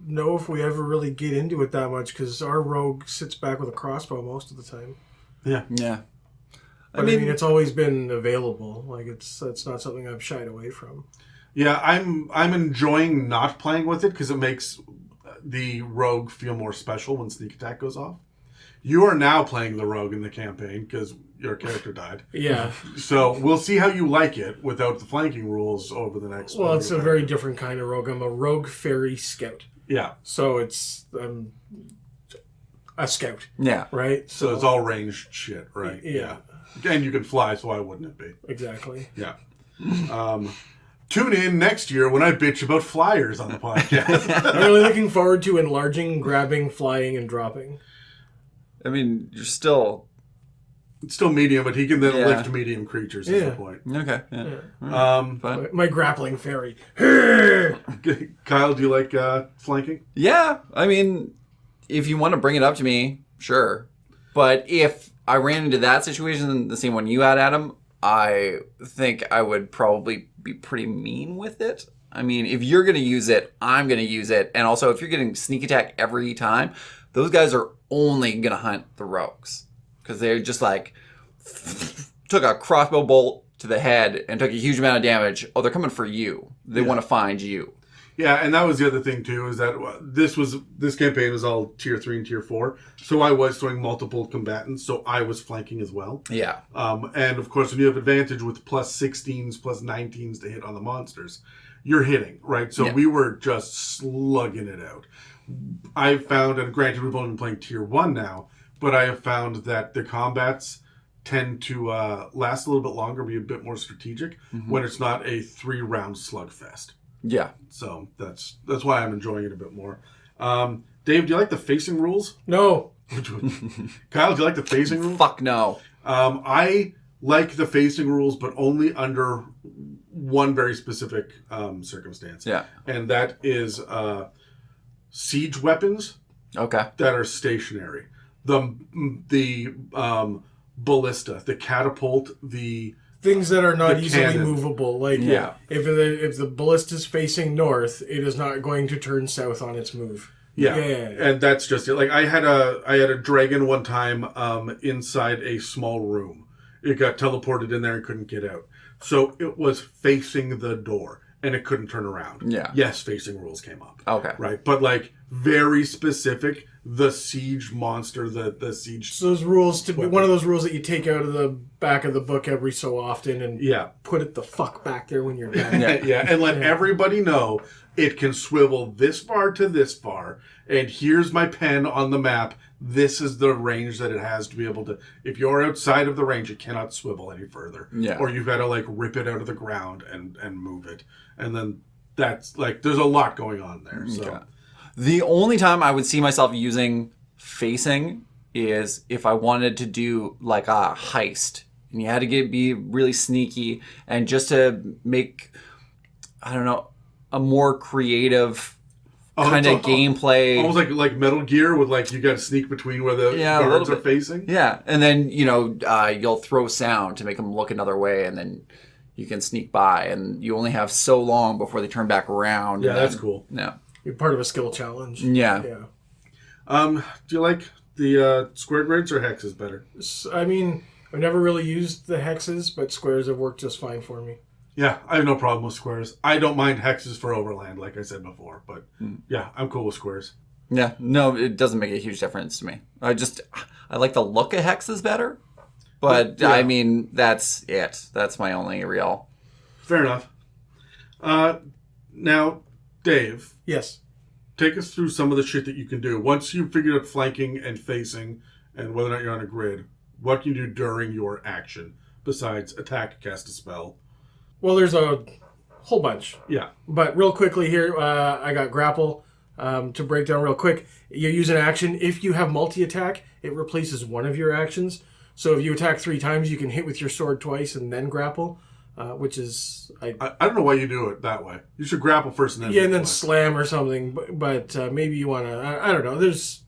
know if we ever really get into it that much because our rogue sits back with a crossbow most of the time. Yeah. Yeah. But I mean, it's always been available. Like that's not something I've shied away from. Yeah, I'm enjoying not playing with it because it makes the rogue feel more special when sneak attack goes off. You are now playing the rogue in the campaign because your character died. Yeah. So we'll see how you like it without the flanking rules over the next. Well, it's a very different kind of rogue. I'm a rogue fairy scout. Yeah. So it's a scout. Yeah. Right? So it's all ranged shit, right? Yeah. And you can fly, so why wouldn't it be? Exactly. Yeah. Tune in next year when I bitch about flyers on the podcast. I'm really looking forward to enlarging, grabbing, flying, and dropping. I mean, you're still... It's still medium, but he can then lift medium creatures is the point. Okay. Yeah. Fine. My grappling fairy. Kyle, do you like flanking? Yeah. I mean, if you want to bring it up to me, sure. But if I ran into that situation, the same one you had, Adam, I think I would probably be pretty mean with it. I mean, if you're going to use it, I'm going to use it. And also, if you're getting sneak attack every time, those guys are only going to hunt the rogues. Because they're just like, took a crossbow bolt to the head and took a huge amount of damage. Oh, they're coming for you. They want to find you. Yeah, and that was the other thing, too, is that this campaign was all Tier 3 and Tier 4. So I was throwing multiple combatants, so I was flanking as well. Yeah. And, of course, when you have advantage with plus 16s, plus 19s to hit on the monsters, you're hitting, right? So we were just slugging it out. I found, and granted we've only been playing Tier 1 now, but I have found that the combats tend to last a little bit longer, be a bit more strategic when it's not a 3-round slugfest. Yeah. So that's why I'm enjoying it a bit more. Dave, do you like the facing rules? No. Kyle, do you like the facing rules? Fuck no. I like the facing rules, but only under one very specific circumstance. Yeah. And that is siege weapons that are stationary. The ballista, the catapult, the things that are not easily cannon. Movable. Like if the ballista is facing north, it is not going to turn south on its move. Yeah. And that's just it. Like I had a dragon one time inside a small room. It got teleported in there and couldn't get out. So it was facing the door and it couldn't turn around. Yeah. Yes, facing rules came up. Okay. Right. But like very specific, the siege monster, the siege. So those rules to be one of those rules that you take out of the back of the book every so often and put it the fuck back there when you're done. And let everybody know it can swivel this far to this far. And here's my pen on the map. This is the range that it has to be able to. If you're outside of the range, it cannot swivel any further. Yeah. Or you've got to like rip it out of the ground and move it. And then that's like there's a lot going on there. So. Okay. The only time I would see myself using facing is if I wanted to do like a heist and you had to be really sneaky, and just to make, I don't know, a more creative kind of gameplay. Almost like Metal Gear with like you got to sneak between where the guards are facing. Yeah, and then you'll throw sound to make them look another way, and then you can sneak by, and you only have so long before they turn back around. Yeah, that's cool. Yeah, you're part of a skill challenge. Yeah. Do you like the square grids or hexes better? I mean, I've never really used the hexes, but squares have worked just fine for me. Yeah, I have no problem with squares. I don't mind hexes for Overland, like I said before, but yeah, I'm cool with squares. Yeah, no, it doesn't make a huge difference to me. I like the look of hexes better, but yeah. I mean, that's it. That's my only real. Fair enough. Now, Dave. Yes. Take us through some of the shit that you can do. Once you've figured out flanking and facing and whether or not you're on a grid, what can you do during your action besides attack, cast a spell? Well, there's a whole bunch. Yeah. But real quickly here, I got grapple. To break down real quick, you use an action. If you have multi-attack, it replaces one of your actions. So if you attack 3 times, you can hit with your sword twice and then grapple, which is... I don't know why you do it that way. You should grapple first and then... Yeah, and then slam or something. But maybe you want to... I don't know. There's...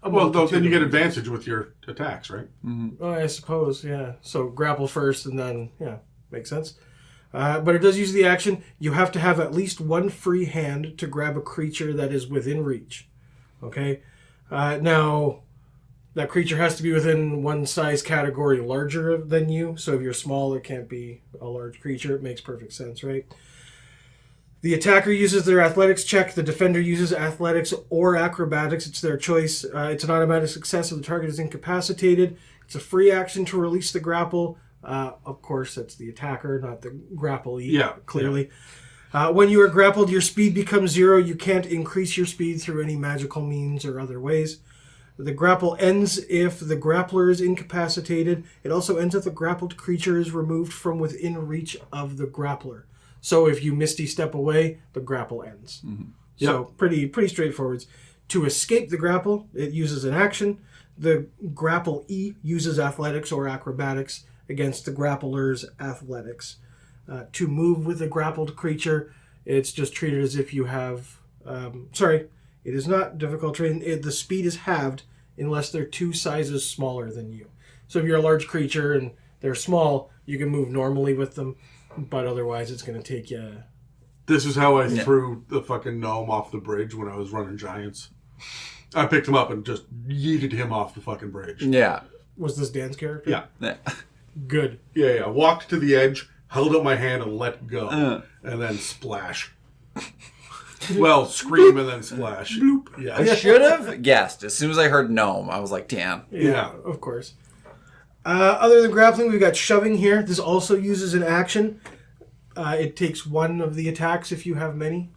Well, then you get advantage with your attacks, right? Mm-hmm. Well, I suppose, yeah. So grapple first and then... Yeah, makes sense. But it does use the action. You have to have at least one free hand to grab a creature that is within reach. Okay? Now, that creature has to be within one size category larger than you. So if you're small, it can't be a large creature. It makes perfect sense, right? The attacker uses their athletics check. The defender uses athletics or acrobatics. It's their choice. It's an automatic success if the target is incapacitated. It's a free action to release the grapple. Of course, that's the attacker, not the grapple-y, clearly. Yeah. When you are grappled, your speed becomes 0. You can't increase your speed through any magical means or other ways. The grapple ends if the grappler is incapacitated. It also ends if the grappled creature is removed from within reach of the grappler. So if you misty step away, the grapple ends. Mm-hmm. Yep. So pretty straightforward. To escape the grapple, it uses an action. The grapple-y uses athletics or acrobatics against the grappler's athletics. To move with a grappled creature, it's just treated as if you have... it is not difficult terrain. The speed is halved unless they're 2 sizes smaller than you. So if you're a large creature and they're small, you can move normally with them, but otherwise it's going to take you... This is how I threw the fucking gnome off the bridge when I was running Giants. I picked him up and just yeeted him off the fucking bridge. Yeah. Was this Dan's character? Yeah. Good. Yeah. Walked to the edge, held up my hand and let go. And then splash. Well, scream and then splash. Bloop. Yeah. I should have guessed. As soon as I heard gnome, I was like, damn. Yeah, of course. Other than grappling, we've got shoving here. This also uses an action. It takes 1 of the attacks if you have many.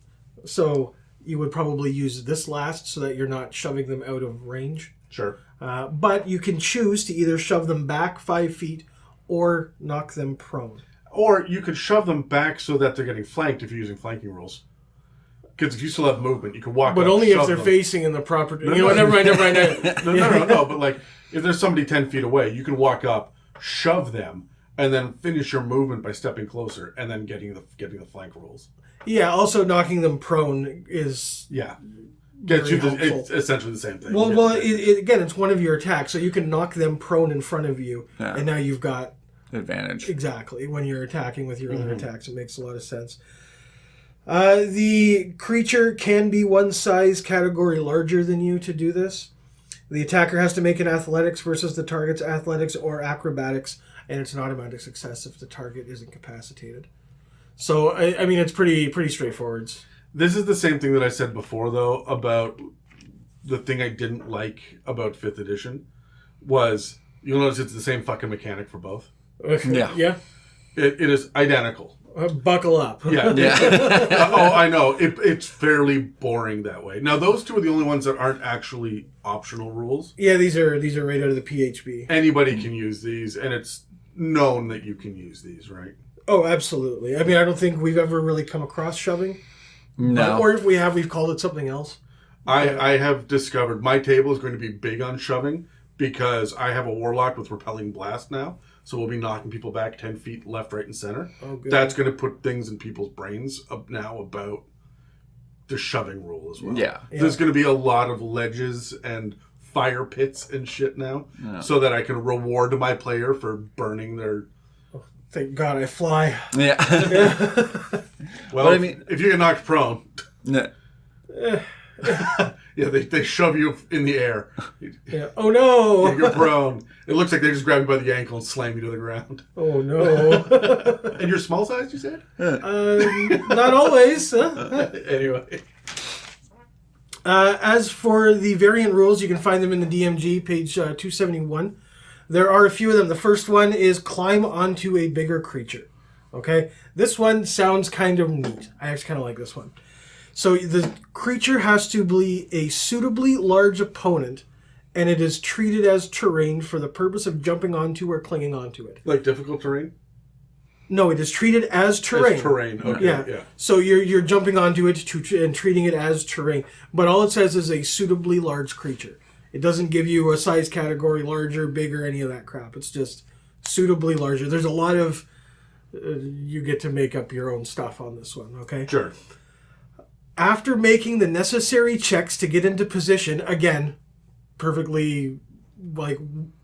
So you would probably use this last so that you're not shoving them out of range. Sure. But you can choose to either shove them back 5 feet or knock them prone. Or you could shove them back so that they're getting flanked if you're using flanking rules. Because if you still have movement, you can walk but up, only if they're them. Facing in the proper... Never mind. No. But like, if there's somebody 10 feet away, you can walk up, shove them, and then finish your movement by stepping closer, and then getting the flank rules. Yeah, also knocking them prone is... Yeah. Gets you it's essentially the same thing. Well, again, it's one of your attacks, so you can knock them prone in front of you, and now you've got... advantage. Exactly. When you're attacking with your other attacks, it makes a lot of sense. The creature can be 1 size category larger than you to do this. The attacker has to make an athletics versus the target's athletics or acrobatics, and it's an automatic success if the target is incapacitated. So, I mean, it's pretty straightforward. This is the same thing that I said before, though, about the thing I didn't like about 5th edition was, you'll notice it's the same fucking mechanic for both. Yeah. It is identical. Buckle up. Yeah. I know. It's fairly boring that way. Now, those 2 are the only ones that aren't actually optional rules. Yeah, these are right out of the PHB. Anybody can use these, and it's known that you can use these, right? Oh, absolutely. I mean, I don't think we've ever really come across shoving. No. Or if we have, we've called it something else. I have discovered my table is going to be big on shoving, because I have a warlock with repelling blast now, so we'll be knocking people back 10 feet left, right, and center. Oh, good. That's going to put things in people's brains up now about the shoving rule as well. Yeah. There's going to be a lot of ledges and fire pits and shit now, so that I can reward my player for burning their... Thank God I fly. Yeah. Well, I mean, if you get knocked prone... Yeah. Yeah, they shove you in the air. Yeah. Oh no! You're prone. It looks like they just grab you by the ankle and slam you to the ground. Oh no! And you're small size, you said? Not always. Anyway. As for the variant rules, you can find them in the DMG, page 271. There are a few of them. The first one is climb onto a bigger creature. Okay? This one sounds kind of neat. I actually kind of like this one. So the creature has to be a suitably large opponent, and it is treated as terrain for the purpose of jumping onto or clinging onto it. Like difficult terrain? No, it is treated as terrain. As terrain, okay. Yeah. So you're jumping onto it and treating it as terrain. But all it says is a suitably large creature. It doesn't give you a size category, larger, bigger, any of that crap. It's just suitably larger. There's a lot of... you get to make up your own stuff on this one, okay? Sure. After making the necessary checks to get into position, again, perfectly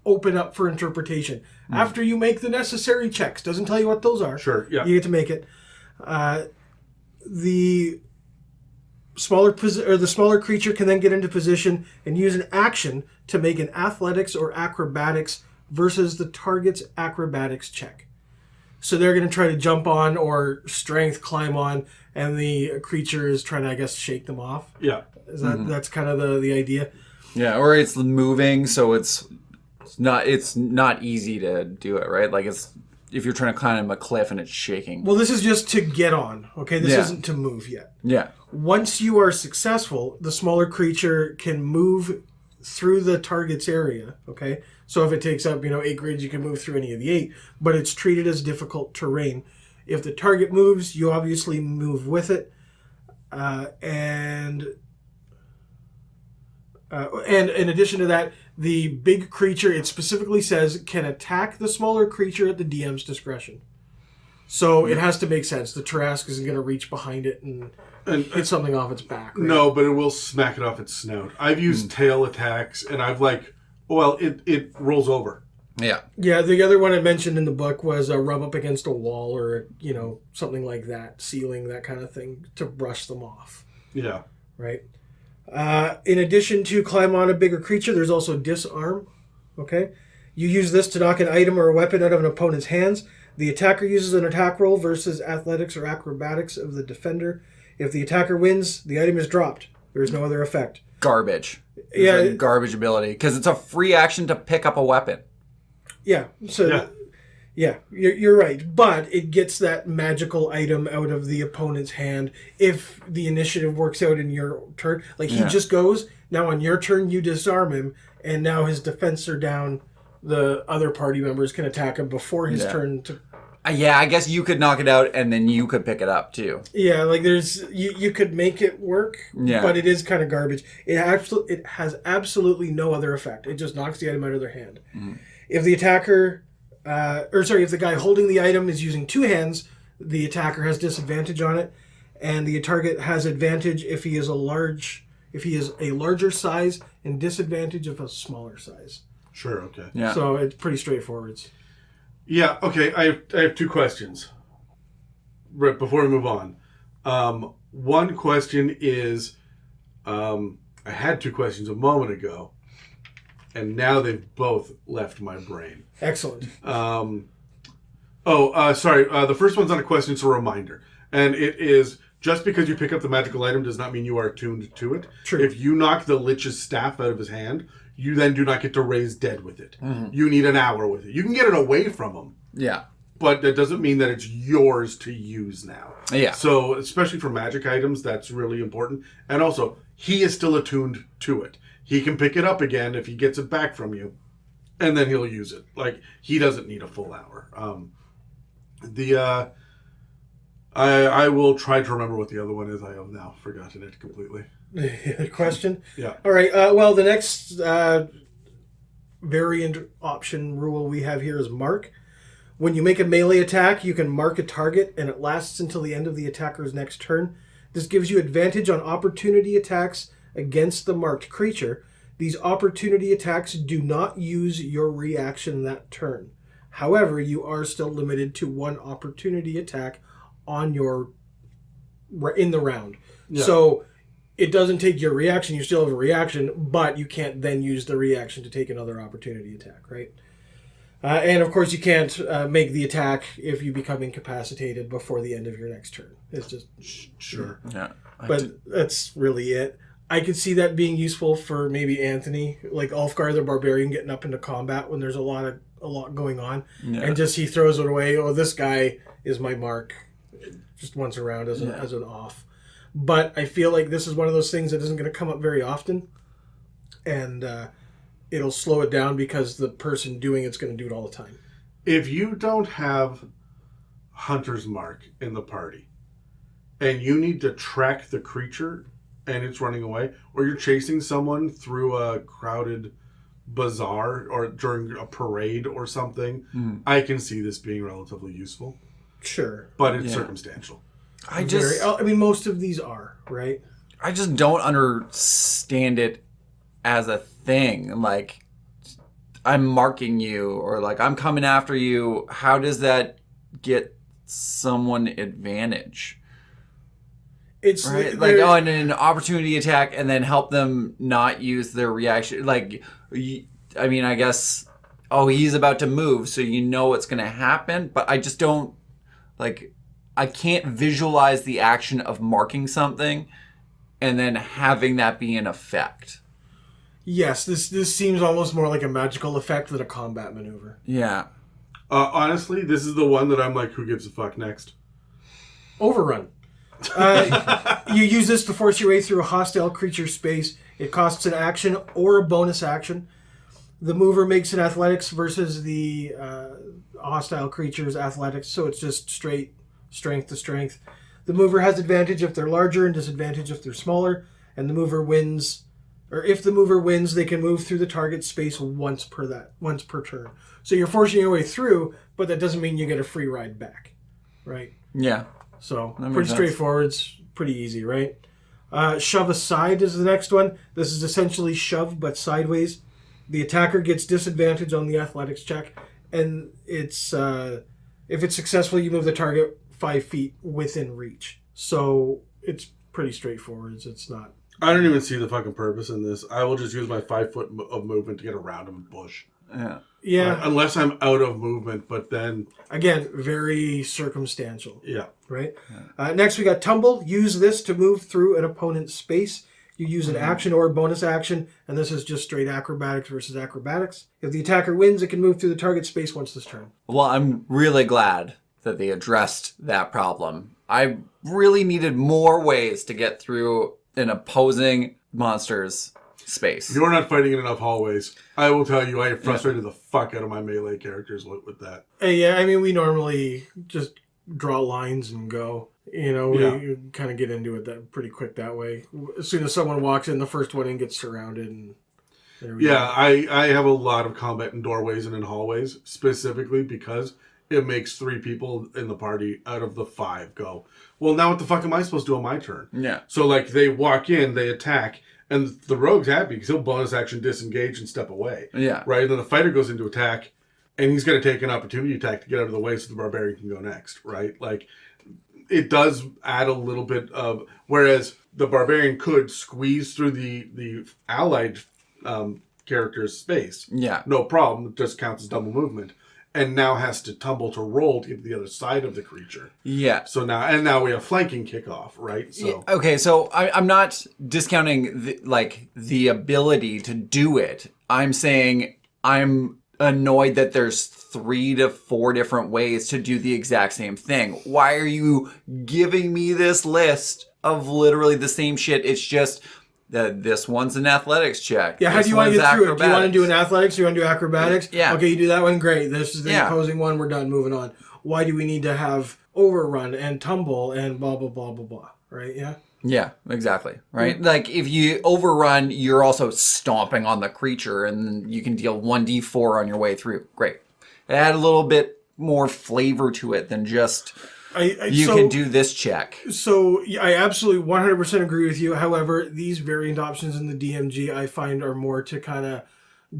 open up for interpretation. After you make the necessary checks, doesn't tell you what those are. Sure, yeah. You get to make it. The smaller creature can then get into position and use an action to make an athletics or acrobatics versus the target's acrobatics check. So they're going to try to jump on or strength climb on, and the creature is trying to, I guess, shake them off. Yeah. That's kind of the idea. Yeah, or it's moving, so it's not easy to do it, right? Like it's if you're trying to climb a cliff and it's shaking. Well, this is just to get on. Okay, this isn't to move yet. Yeah. Once you are successful, the smaller creature can move through the target's area. Okay, so if it takes up 8 grids, you can move through any of the 8, but it's treated as difficult terrain. If the target moves, you obviously move with it, and in addition to that, the big creature, it specifically says, can attack the smaller creature at the DM's discretion. So it has to make sense. The Tarrasque isn't going to reach behind it and hit something off its back. Right? No, but it will smack it off its snout. I've used tail attacks, and I've it rolls over. Yeah. Yeah, the other one I mentioned in the book was a rub up against a wall or, something like that, ceiling, that kind of thing, to brush them off. Yeah. Right? In addition to climb on a bigger creature, there's also disarm. Okay? You use this to knock an item or a weapon out of an opponent's hands. The attacker uses an attack roll versus athletics or acrobatics of the defender. If the attacker wins, the item is dropped. There is no other effect. Garbage. Yeah. Garbage ability. Because it's a free action to pick up a weapon. Yeah. So, yeah, you're right. But it gets that magical item out of the opponent's hand if the initiative works out in your turn. Like, he just goes, now on your turn you disarm him, and now his defense are down. The other party members can attack him before his turn to... Yeah, I guess you could knock it out, and then you could pick it up, too. Yeah, like there's... You could make it work, but it is kind of garbage. It has absolutely no other effect. It just knocks the item out of their hand. Mm-hmm. If the attacker... if the guy holding the item is using 2 hands, the attacker has disadvantage on it, and the target has advantage if he is a larger size, and disadvantage if a smaller size. Sure, okay. Yeah. So it's pretty straightforward. Yeah, okay. I have 2 questions. Right before we move on. One question is, I had 2 questions a moment ago, and now they've both left my brain. Excellent. Sorry. The first one's on a question. It's a reminder. And it is, just because you pick up the magical item does not mean you are attuned to it. True. If you knock the Lich's staff out of his hand, you then do not get to raise dead with it. Mm-hmm. You need an hour with it. You can get it away from him. Yeah. But that doesn't mean that it's yours to use now. Yeah. So, especially for magic items, that's really important. And also, he is still attuned to it. He can pick it up again if he gets it back from you, and then he'll use it. Like, he doesn't need a full hour. I will try to remember what the other one is. I have now forgotten it completely. Question? Yeah. All right. Well, the next variant option rule we have here is mark. When you make a melee attack, you can mark a target, and it lasts until the end of the attacker's next turn. This gives you advantage on opportunity attacks against the marked creature. These opportunity attacks do not use your reaction that turn. However, you are still limited to one opportunity attack on in the round. Yeah. So it doesn't take your reaction. You still have a reaction, but you can't then use the reaction to take another opportunity attack, right? And of course, you can't make the attack if you become incapacitated before the end of your next turn. It's just sure. Yeah. But that's really it. I could see that being useful for maybe Anthony, like Ulfgar the Barbarian, getting up into combat when there's a lot going on, and just he throws it away. Oh, this guy is my mark, just once around as an off. But I feel like this is one of those things that isn't going to come up very often, and it'll slow it down because the person doing it's going to do it all the time. If you don't have Hunter's Mark in the party, and you need to track the creature and it's running away, or you're chasing someone through a crowded bazaar or during a parade or something, I can see this being relatively useful. Sure. But it's circumstantial. I mean, most of these are, right? I just don't understand it as a thing. Like, I'm marking you, or like, I'm coming after you. How does that get someone advantage? It's right, like and an opportunity attack, and then help them not use their reaction. Like, I mean, I guess, he's about to move, so you know what's going to happen. But I just don't, like, I can't visualize the action of marking something and then having that be an effect. Yes, this seems almost more like a magical effect than a combat maneuver. Yeah. Honestly, this is the one that I'm like, who gives a fuck next? Overrun. You use this to force your way through a hostile creature space. It costs an action or a bonus action. The mover makes an athletics versus the hostile creature's athletics, so it's just straight strength to strength. The mover has advantage if they're larger and disadvantage if they're smaller, and the mover wins, or if the mover wins, they can move through the target space once per turn. So you're forcing your way through, but that doesn't mean you get a free ride back, right? Yeah. So pretty straightforward. It's pretty easy, right? Shove aside is the next one. This is essentially shove, but sideways. The attacker gets disadvantage on the athletics check, and it's if it's successful, you move the target 5 feet within reach. So it's pretty straightforward. It's not. I don't even see the fucking purpose in this. I will just use my 5 foot of movement to get around him and bush. Yeah. Unless I'm out of movement, but then... Again, very circumstantial. Yeah. Right? Next, we got Tumble. Use this to move through an opponent's space. You use an action or a bonus action, and this is just straight acrobatics versus acrobatics. If the attacker wins, it can move through the target space once this turn. Well, I'm really glad that they addressed that problem. I really needed more ways to get through an opposing monster's space. You're not fighting in enough hallways. I will tell you, I have frustrated the fuck out of my melee characters with that. Yeah, I mean, we normally just draw lines and go. You know, we kind of get into it that pretty quick that way. As soon as someone walks in, the first one in gets surrounded, and there we go. I have a lot of combat in doorways and in hallways, specifically because it makes 3 people in the party out of the 5 go, well, now what the fuck am I supposed to do on my turn? Yeah. So, like, they walk in, they attack, and the rogue's happy because he'll bonus action disengage and step away. Yeah. Right? And then the fighter goes into attack, and he's going to take an opportunity attack to get out of the way so the barbarian can go next. Right? Like, it does add a little bit of... Whereas the barbarian could squeeze through the allied character's space. Yeah. No problem. It just counts as double movement. And now has to tumble to roll to get to the other side of the creature. Yeah. So now we have flanking kickoff, right? So okay, so I'm not discounting the ability to do it. I'm saying I'm annoyed that there's 3 to 4 different ways to do the exact same thing. Why are you giving me this list of literally the same shit? It's just that this one's an athletics check. Yeah, how do you want to get through it? Do you want to do an athletics? Do you want to do acrobatics? Yeah. Okay, you do that one, great. This is the opposing one, we're done, moving on. Why do we need to have overrun and tumble and blah, blah, blah, blah, blah, right? Yeah? Yeah, exactly. Right? Like, if you overrun, you're also stomping on the creature, and you can deal 1d4 on your way through. Great. Add a little bit more flavor to it than just you can do this check. So I absolutely 100% agree with you. However, these variant options in the DMG I find are more to kind of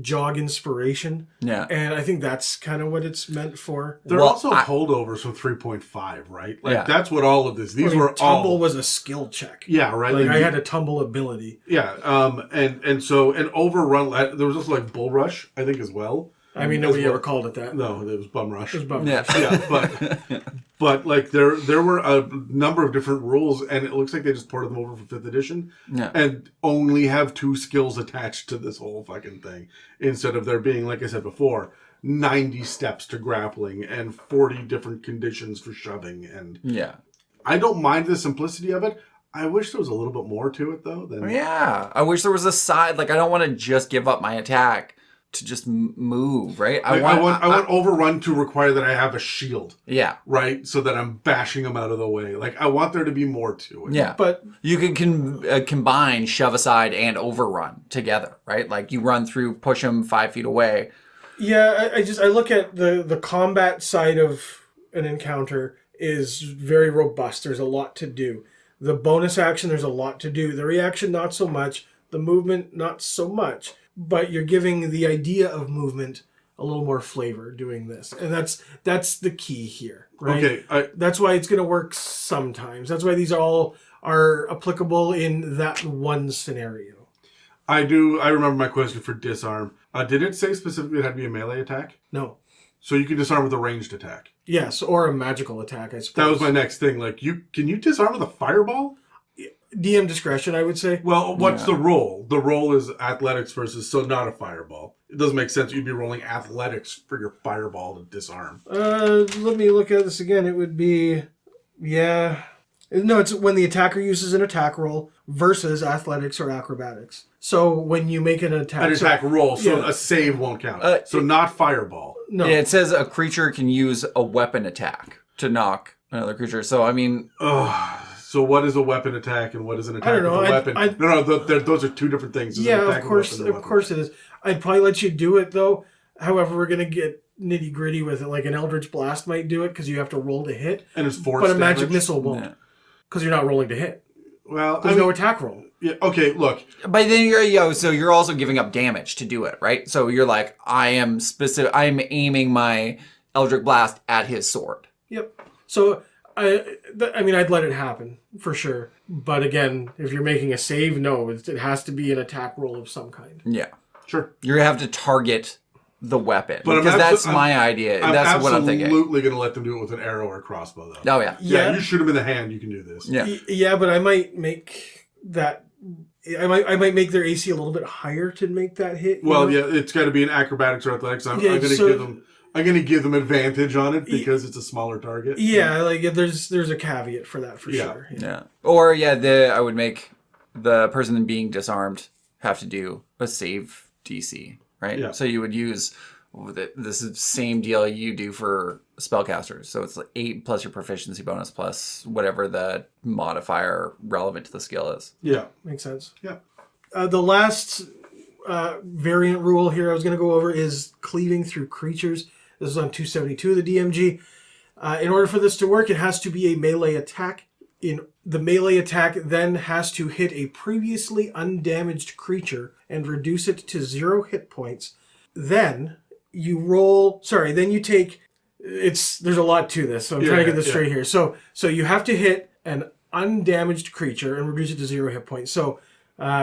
jog inspiration. Yeah. And I think that's kind of what it's meant for. There are also holdovers from 3.5, right? Like, Yeah. that's what all of this. These were tumble all... was a skill check. Yeah, right. Like I had a tumble ability. Yeah, and so an overrun. There was also like Bull Rush, I think, as well. I mean, nobody ever called it that. No, it was Bum Rush. It was Bum Yeah. Rush. Yeah, but like there were a number of different rules, and it looks like they just ported them over for 5th edition, and only have 2 skills attached to this whole fucking thing, instead of there being, like I said before, 90 steps to grappling and 40 different conditions for shoving. And I don't mind the simplicity of it. I wish there was a little bit more to it, though. Yeah, I wish there was a side. Like, I don't want to just give up my attack to just move, right? I want overrun to require that I have a shield. Yeah. Right? So that I'm bashing them out of the way. Like, I want there to be more to it. Yeah. But you can combine shove aside and overrun together, right? Like, you run through, push them 5 feet away. Yeah, I look at the combat side of an encounter is very robust. There's a lot to do. The bonus action, there's a lot to do. The reaction, not so much. The movement, not so much. But you're giving the idea of movement a little more flavor doing this. And that's the key here, right? Okay. That's why it's going to work sometimes. That's why these all are applicable in that one scenario. I remember my question for disarm. Did it say specifically it had to be a melee attack? No. So you can disarm with a ranged attack? Yes, or a magical attack, I suppose. That was my next thing. Like, can you disarm with a fireball? DM discretion, I would say. Well, what's the roll? The roll is athletics versus, so not a fireball. It doesn't make sense. You'd be rolling athletics for your fireball to disarm. Let me look at this again. It would be, no, it's when the attacker uses an attack roll versus athletics or acrobatics. So when you make an attack... An attack roll, so a save won't count. So not fireball. No. Yeah, it says a creature can use a weapon attack to knock another creature. So, I mean... So what is a weapon attack and what is an attack with a weapon? Those are 2 different things. Of course it is. I'd probably let you do it, though. However, we're going to get nitty-gritty with it. Like an Eldritch Blast might do it because you have to roll to hit. And it's force But a magic damage. missile won't. Because you're not rolling to hit. Well, There's no attack roll. Yeah, okay, look. But then so you're also giving up damage to do it, right? So you're like, I'm aiming my Eldritch Blast at his sword. Yep. So... I'd let it happen, for sure. But again, if you're making a save, no, it has to be an attack roll of some kind. Yeah. Sure. You have to target the weapon. But because that's my idea. That's what I'm thinking. I'm absolutely going to let them do it with an arrow or a crossbow, though. Oh, yeah. Yeah, you shoot them in the hand, you can do this. Yeah. Yeah, but I might make that... I might make their AC a little bit higher to make that hit. Well, yeah, it's got to be an acrobatics or athletics. I'm going to give them advantage on it because it's a smaller target. Yeah, like there's a caveat for that for sure. Yeah. Or I would make the person being disarmed have to do a save DC, right? Yeah. So you would use this same deal you do for spellcasters. So it's like 8 plus your proficiency bonus plus whatever the modifier relevant to the skill is. Yeah. Makes sense. Yeah. The last variant rule here I was going to go over is cleaving through creatures. This is on 272 of the DMG. In order for this to work, it has to be a melee attack. The melee attack then has to hit a previously undamaged creature and reduce it to 0 hit points. Then you roll... Then you take... There's a lot to this, so I'm trying to get this straight here. So you have to hit an undamaged creature and reduce it to 0 hit points. So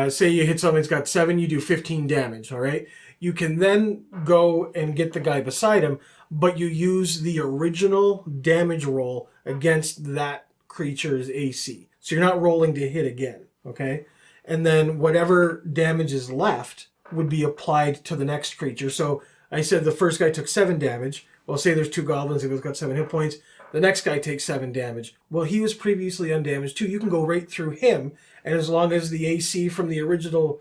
say you hit something that's got 7, you do 15 damage, all right? You can then go and get the guy beside him, but you use the original damage roll against that creature's AC. So you're not rolling to hit again, okay? And then whatever damage is left would be applied to the next creature. So I said the first guy took 7 damage. Well, say there's 2 goblins and they've got 7 hit points. The next guy takes 7 damage. Well, he was previously undamaged too. You can go right through him, and as long as the AC from the original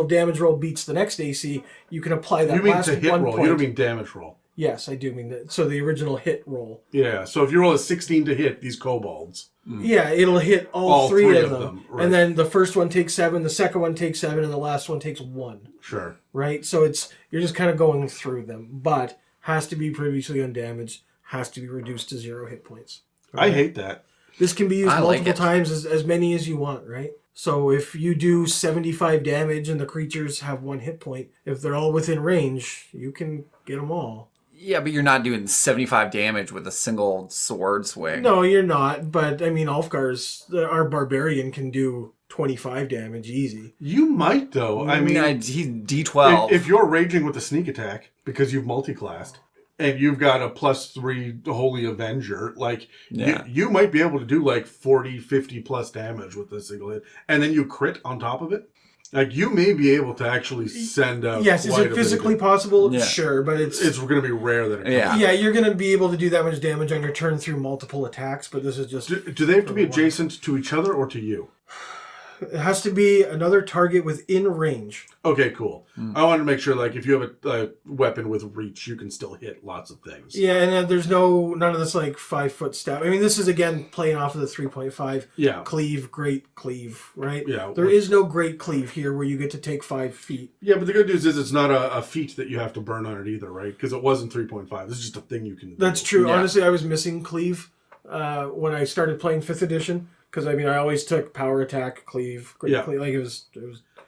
damage roll beats the next AC, you can apply that last 1 point. You don't mean damage roll. Yes, I do mean that. So the original hit roll. Yeah, so if you roll a 16 to hit these kobolds. Yeah, it'll hit all three of them. Right. And then the first one takes 7, the second one takes 7, and the last one takes 1. Sure. Right? So you're just kind of going through them. But has to be previously undamaged, has to be reduced to 0 hit points. Right? I hate that. This can be used multiple times, as many as you want, right? So if you do 75 damage and the creatures have 1 hit point, if they're all within range, you can get them all. Yeah, but you're not doing 75 damage with a single sword swing. No, you're not. But, I mean, our barbarian can do 25 damage easy. You might, though. I mean... he's D12. If you're raging with a sneak attack, because you've multiclassed, and you've got a +3 Holy Avenger, like, you might be able to do, like, 40, 50 plus damage with a single hit. And then you crit on top of it. Like, you may be able to actually send out... Yes, is it physically possible? Yeah. Sure, but it's going to be rare that it comes. Yeah, you're going to be able to do that much damage on your turn through multiple attacks, but this is just... Do they have to be adjacent to each other or to you? It has to be another target within range. Okay, cool. I wanted to make sure, like, if you have a weapon with reach, you can still hit lots of things. Yeah, and there's none of this, like, 5-foot stab. I mean, this is, again, playing off of the 3.5. Cleave, great cleave, right? Yeah. There is no great cleave here where you get to take 5 feet. Yeah, but the good news is it's not a feat that you have to burn on it either, right? Because it wasn't 3.5. This is just a thing you can do. That's true. Yeah. Honestly, I was missing cleave when I started playing 5th edition. Because, I mean, I always took power attack, cleave, great cleave. Like, it was...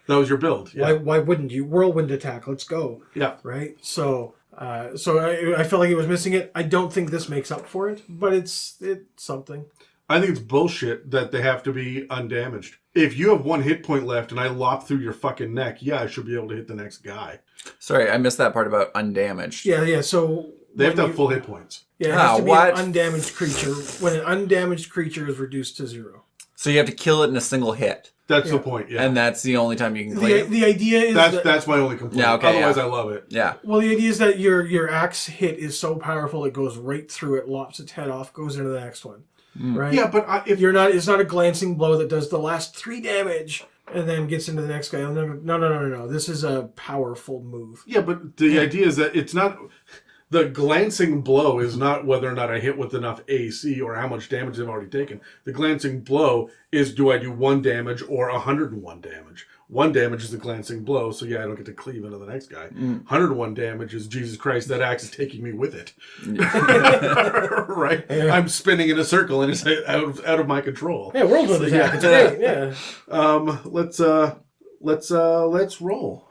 That was your build. Yeah. Why wouldn't you? Whirlwind attack, let's go. Yeah. Right? So I felt like it was missing it. I don't think this makes up for it, but it's something. I think it's bullshit that they have to be undamaged. If you have 1 hit point left and I lop through your fucking neck, I should be able to hit the next guy. Sorry, I missed that part about undamaged. Yeah, so... They have to have full hit points. Yeah, it has to be an undamaged creature when an undamaged creature is reduced to 0. So you have to kill it in a single hit. That's the point, yeah. And that's the only time you can cleave. The idea is that's my only complaint. Yeah, okay, otherwise, I love it. Yeah. Well, the idea is that your axe hit is so powerful it goes right through it, lops its head off, goes into the next one. Right? Yeah, but if you're not, it's not a glancing blow that does the last 3 damage and then gets into the next guy. No. This is a powerful move. Yeah, but the idea is that it's not... The glancing blow is not whether or not I hit with enough AC or how much damage I've already taken. The glancing blow is, do I do 1 damage or 101 damage? 1 damage is the glancing blow, so I don't get to cleave into the next guy. 101 damage is, Jesus Christ, that axe is taking me with it. Right? Yeah. I'm spinning in a circle and it's out of my control. Yeah, whirlwind attack. It's great. Yeah. Let's roll.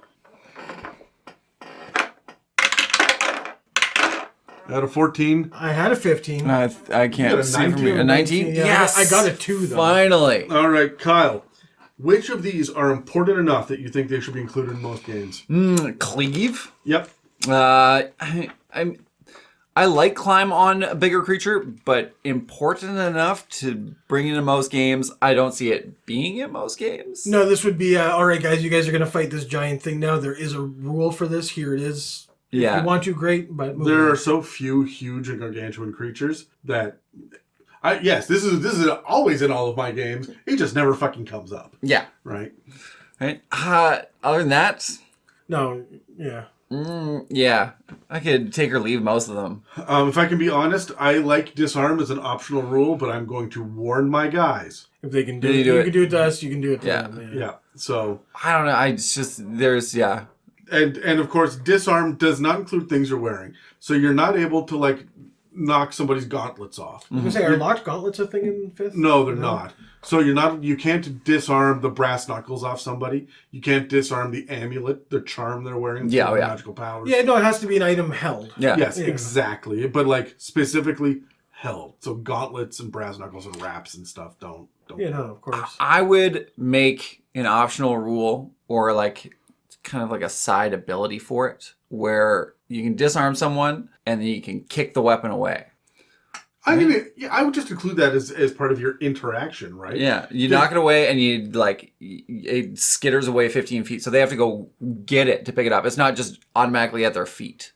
Out of 14. I had a 15. I can't see from here. A 19? Yeah, yes! I got a 2, though. Finally. All right, Kyle. Which of these are important enough that you think they should be included in most games? Cleave? Yep. I like climb on a bigger creature, but important enough to bring into most games, I don't see it being in most games. No, this would be, all right, guys, you guys are going to fight this giant thing now. There is a rule for this. Here it is. Yeah. If you want to, great, but there are so few huge and gargantuan creatures that this is always in all of my games. It just never fucking comes up. Yeah. Right. Other than that, no. Yeah. Yeah. I could take or leave most of them. If I can be honest, I like disarm as an optional rule, but I'm going to warn my guys. If they can do it, you can do it to us. You can do it to them. Yeah. So I don't know. And of course, disarm does not include things you're wearing. So you're not able to, like, knock somebody's gauntlets off. I was going to say, are locked gauntlets a thing in 5th? No, they're not. So you can't disarm the brass knuckles off somebody. You can't disarm the amulet, the charm they're wearing. Magical powers. Yeah, no, it has to be an item held. Yeah. Yes, exactly. But, like, specifically held. So gauntlets and brass knuckles and wraps and stuff don't. Yeah, no, of course. I would make an optional rule or, like, kind of like a side ability for it where you can disarm someone and then you can kick the weapon away. I mean, I would just include that as part of your interaction, right? Yeah, you knock it away and it skitters away 15 feet, so they have to go get it to pick it up. It's not just automatically at their feet.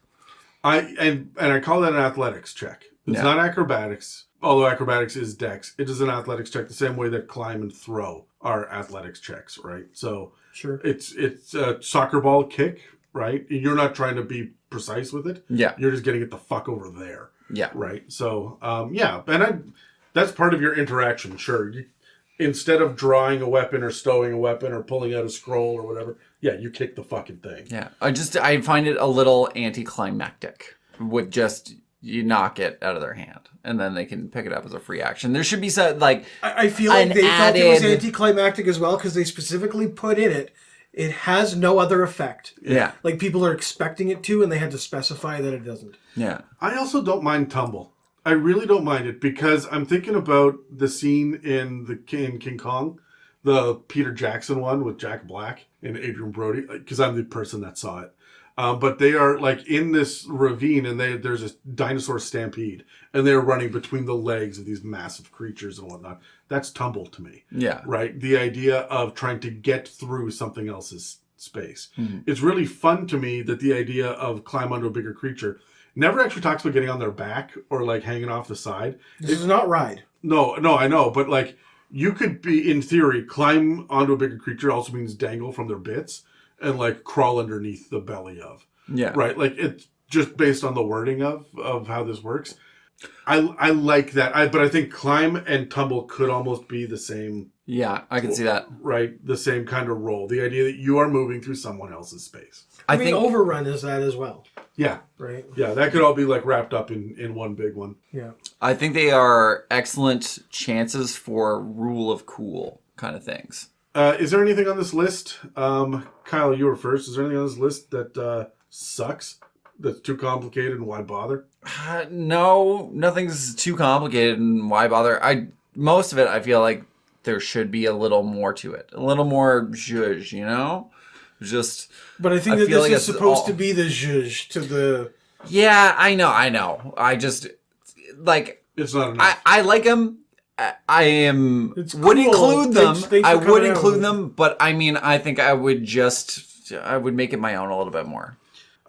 I call that an athletics check. It's not acrobatics, although acrobatics is dex. It is an athletics check the same way that climb and throw are athletics checks, right? So sure, it's a soccer ball kick, right? You're not trying to be precise with it. Yeah. You're just getting it the fuck over there. Yeah. Right. So, that's part of your interaction. Sure. Instead of drawing a weapon or stowing a weapon or pulling out a scroll or whatever, you kick the fucking thing. Yeah. I find it a little anticlimactic with just you knock it out of their hand and then they can pick it up as a free action. There should be some I feel like they felt it was anticlimactic as well because they specifically put in it has no other effect. Yeah. Like people are expecting it to and they had to specify that it doesn't. Yeah. I also don't mind tumble. I really don't mind it because I'm thinking about the scene in King Kong, the Peter Jackson one with Jack Black and Adrian Brody, because I'm the person that saw it. But they are like in this ravine and there's a dinosaur stampede and they're running between the legs of these massive creatures and whatnot. That's tumble to me. Yeah. Right? The idea of trying to get through something else's space. Mm-hmm. It's really fun to me that the idea of climb onto a bigger creature never actually talks about getting on their back or like hanging off the side. This is not ride. No, I know, but like you could be, in theory, climb onto a bigger creature also means dangle from their bits and like crawl underneath the belly of. Yeah. Right. Like it's just based on the wording of how this works. I like that. But I think climb and tumble could almost be the same. Yeah, I can see that. Right. The same kind of role. The idea that you are moving through someone else's space. I mean, Overrun is that as well. Yeah. Right. Yeah, that could all be like wrapped up in one big one. Yeah. I think they are excellent chances for rule of cool kind of things. Is there anything on this list? Kyle, you were first. Is there anything on this list that sucks? That's too complicated and why bother? No, nothing's too complicated and why bother? Most of it, I feel like there should be a little more to it. A little more zhuzh, you know? Just... But I think that this is supposed to be the zhuzh to the... Yeah, I know. I just... Like... It's not enough. I like them. I would cool. include them. Thanks I for would coming include out. them, but I mean, I think I would make it my own a little bit more.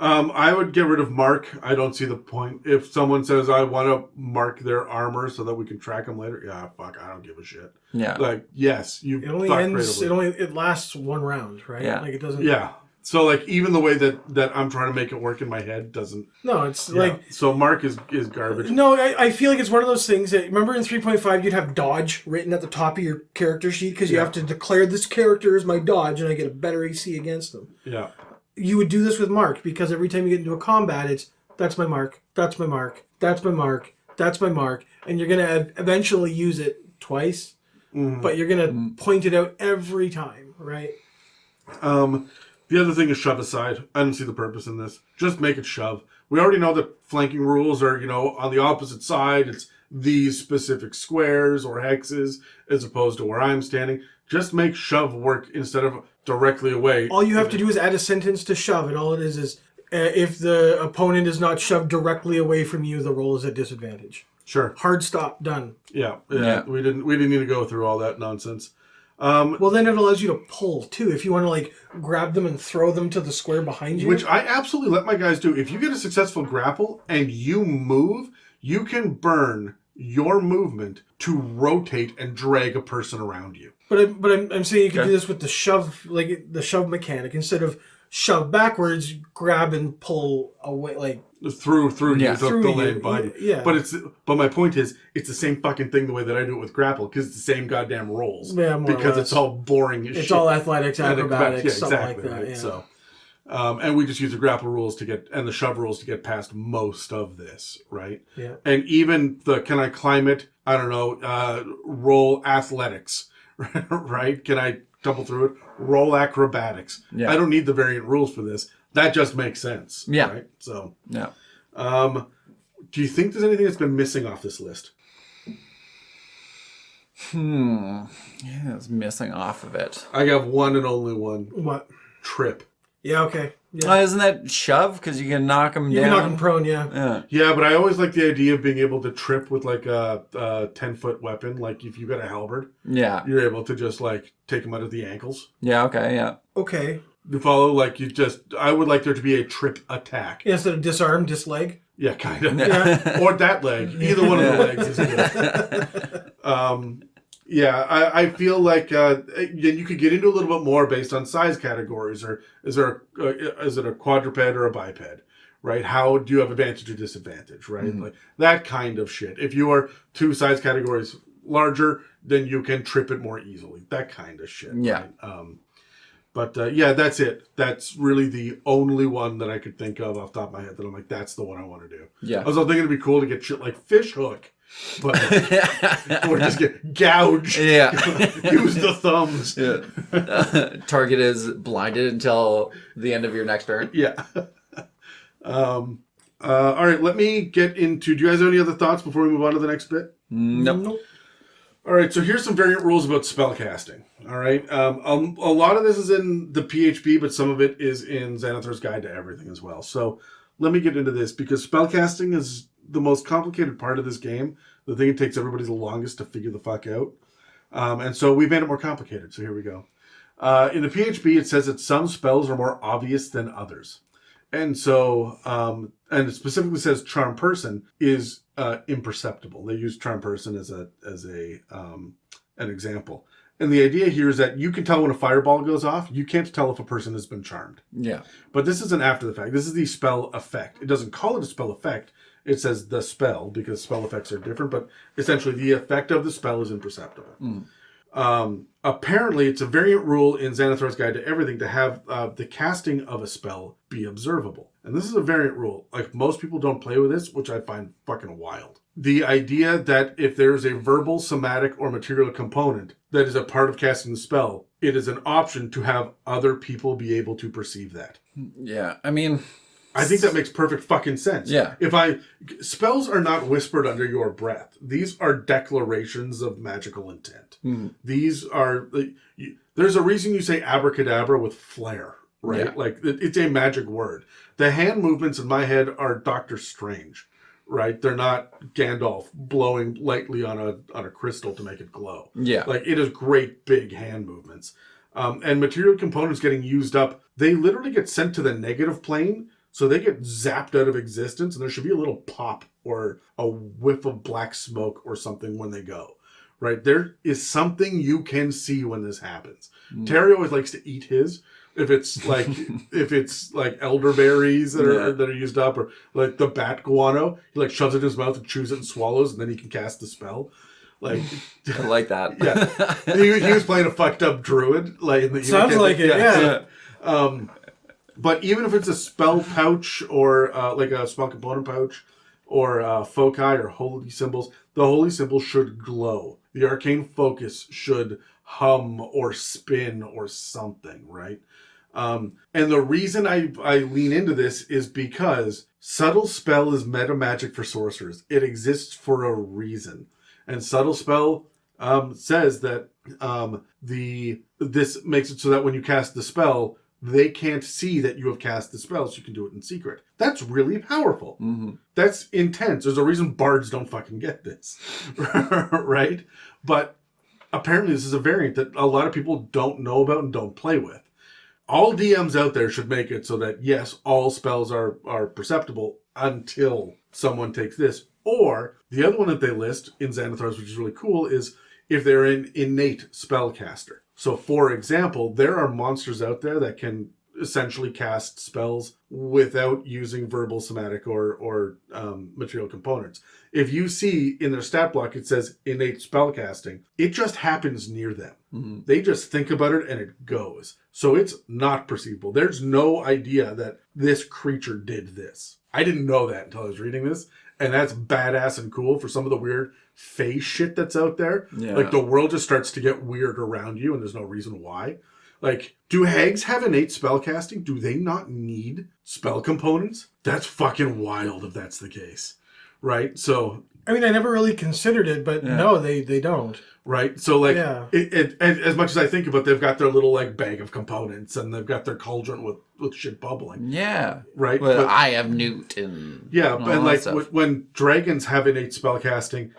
I would get rid of mark. I don't see the point. If someone says, I want to mark their armor so that we can track them later, fuck, I don't give a shit. Yeah. Like, yes, you It only thought ends... creatively. It lasts one round, right? Yeah. Like it doesn't... Yeah. So, like, even the way that I'm trying to make it work in my head doesn't... No, it's Yeah. like... So mark is garbage. No, I feel like it's one of those things that... Remember in 3.5 you'd have dodge written at the top of your character sheet because you have to declare this character as my dodge and I get a better AC against them. Yeah. You would do this with mark because every time you get into a combat it's that's my mark, that's my mark, that's my mark, that's my mark, and you're going to eventually use it twice, but you're going to point it out every time, right? The other thing is shove aside. I don't see the purpose in this. Just make it shove. We already know that flanking rules are, on the opposite side. It's these specific squares or hexes as opposed to where I'm standing. Just make shove work instead of directly away. All you have to do is add a sentence to shove, and all it is if the opponent is not shoved directly away from you, the roll is at disadvantage. Sure. Hard stop, done. Yeah. We didn't need to go through all that nonsense. Well, then it allows you to pull, too. If you want to, like, grab them and throw them to the square behind you. Which I absolutely let my guys do. If you get a successful grapple and you move, you can burn your movement to rotate and drag a person around you. But I'm saying you can do this with the shove, like, the shove mechanic. Instead of shove backwards, grab and pull away, like... Through you, through the you. lane behind you. Yeah. But my point is, it's the same fucking thing the way that I do it with grapple, because it's the same goddamn rolls. Yeah, more or because less. it's all boring as shit. It's all athletics, acrobatics, yeah, something exactly, like that. right? Yeah. So, and we just use the grapple rules and the shove rules to get past most of this, right? Yeah. And even can I climb it? I don't know. Roll athletics, right? Can I tumble through it? Roll acrobatics. Yeah. I don't need the variant rules for this. That just makes sense. Yeah. Right? So. Yeah. Do you think there's anything that's been missing off this list? Yeah, it's missing off of it. I got one and only one. What? Trip. Yeah, okay. Yeah. Isn't that shove? Because you can knock them You down. can knock them prone, yeah. Yeah. Yeah, but I always like the idea of being able to trip with like a 10-foot weapon. Like if you got a halberd, Yeah. you're able to just like take them out of the ankles. Yeah, okay, yeah. Okay. You follow? Like I would like there to be a trip attack. Instead of disarm, disleg. Yeah, kind of. Yeah. Or that leg. Either one of the legs is good. Yeah, I feel like you could get into a little bit more based on size categories, or is it a quadruped or a biped, right? How do you have advantage or disadvantage, right? Like that kind of shit. If you are 2 size categories larger, then you can trip it more easily. That kind of shit. Yeah. Right? But yeah, that's it. That's really the only one that I could think of off the top of my head that I'm like, that's the one I want to do. Yeah. I was thinking it'd be cool to get shit like fish hook, but or just get gouged. Yeah. Use the thumbs. Yeah. Target is blinded until the end of your next turn. Yeah. All right, let me get into. Do you guys have any other thoughts before we move on to the next bit? Nope. All right, so here's some variant rules about spellcasting. All right, a lot of this is in the PHP, but some of it is in Xanathar's Guide to Everything as well. So let me get into this because spellcasting is the most complicated part of this game. The thing it takes everybody the longest to figure the fuck out. And so we've made it more complicated. So here we go. In the PHP, it says that some spells are more obvious than others. And so, and it specifically says Charm Person is imperceptible. They use Charm Person as an example. And the idea here is that you can tell when a fireball goes off. You can't tell if a person has been charmed. Yeah. But this isn't after the fact. This is the spell effect. It doesn't call it a spell effect. It says the spell because spell effects are different. But essentially, the effect of the spell is imperceptible. Apparently, it's a variant rule in Xanathar's Guide to Everything to have the casting of a spell be observable. And this is a variant rule. Like, most people don't play with this, which I find fucking wild. The idea that if there's a verbal, somatic, or material component that is a part of casting the spell, it is an option to have other people be able to perceive that. Yeah, I mean... I think that makes perfect fucking sense. Yeah. Spells are not whispered under your breath. These are declarations of magical intent. These are, there's a reason you say abracadabra with flair, right? Yeah. Like, it's a magic word. The hand movements in my head are Doctor Strange, right? They're not Gandalf blowing lightly on a crystal to make it glow. Yeah. Like, it is great big hand movements. And material components getting used up, they literally get sent to the negative plane. So they get zapped out of existence, and there should be a little pop or a whiff of black smoke or something when they go, right? There is something you can see when this happens. Terry always likes to eat his. If it's like elderberries that are used up, or like the bat guano, he like shoves it in his mouth and chews it and swallows, and then he can cast the spell. Like, I like that. Yeah, he was playing a fucked up druid. Like, in the sounds like it. Yeah. But even if it's a spell pouch or like a spell component pouch or foci or holy symbols, the holy symbol should glow. The arcane focus should hum or spin or something, right? And the reason I lean into this is because subtle spell is meta magic for sorcerers. It exists for a reason. And subtle spell says that this makes it so that when you cast the spell, they can't see that you have cast the spell, so you can do it in secret. That's really powerful. That's intense. There's a reason bards don't fucking get this, right? But apparently this is a variant that a lot of people don't know about and don't play with. All DMs out there should make it so that, yes, all spells are perceptible until someone takes this. Or the other one that they list in Xanathar's, which is really cool, is if they're an innate spellcaster. So, for example, there are monsters out there that can essentially cast spells without using verbal, somatic, or material components. If you see in their stat block it says innate spellcasting, it just happens near them. They just think about it and it goes. So it's not perceivable. There's no idea that this creature did this. I didn't know that until I was reading this. And that's badass and cool for some of the weird face shit that's out there. Yeah. Like, the world just starts to get weird around you and there's no reason why. Like, do hags have innate spellcasting? Do they not need spell components? That's fucking wild if that's the case. Right? So... I mean, I never really considered it, but no, they don't. Right? So, like, Yeah. it as much as I think about it, they've got their little, like, bag of components and they've got their cauldron with shit bubbling. Yeah. Right? Well, But, I have Newt and... yeah, all and, that like, stuff. when dragons have innate spellcasting,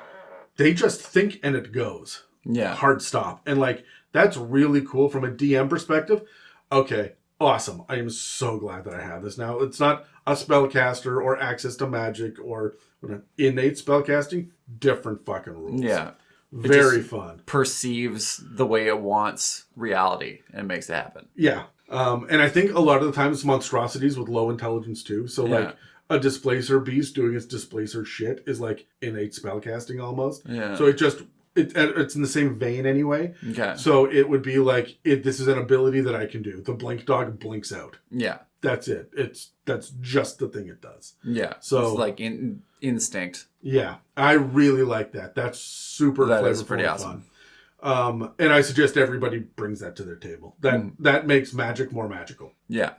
they just think and it goes. Yeah. Hard stop. And, like, that's really cool from a DM perspective. Okay, awesome. I am so glad that I have this now. It's not a spellcaster or access to magic or innate spellcasting. Different fucking rules. Yeah. Very just fun. Perceives the way it wants reality and makes it happen. Yeah. And I think a lot of the time it's monstrosities with low intelligence too. So, Yeah. like, a displacer beast doing its displacer shit is like innate spellcasting almost. Yeah. So it's in the same vein anyway. Okay. So it would be like, this is an ability that I can do. The blink dog blinks out. Yeah. That's it. That's just the thing it does. Yeah. So it's like instinct. Yeah, I really like that. That's super That flavorful is pretty and awesome. fun. And I suggest everybody brings that to their table. That makes magic more magical. Yeah.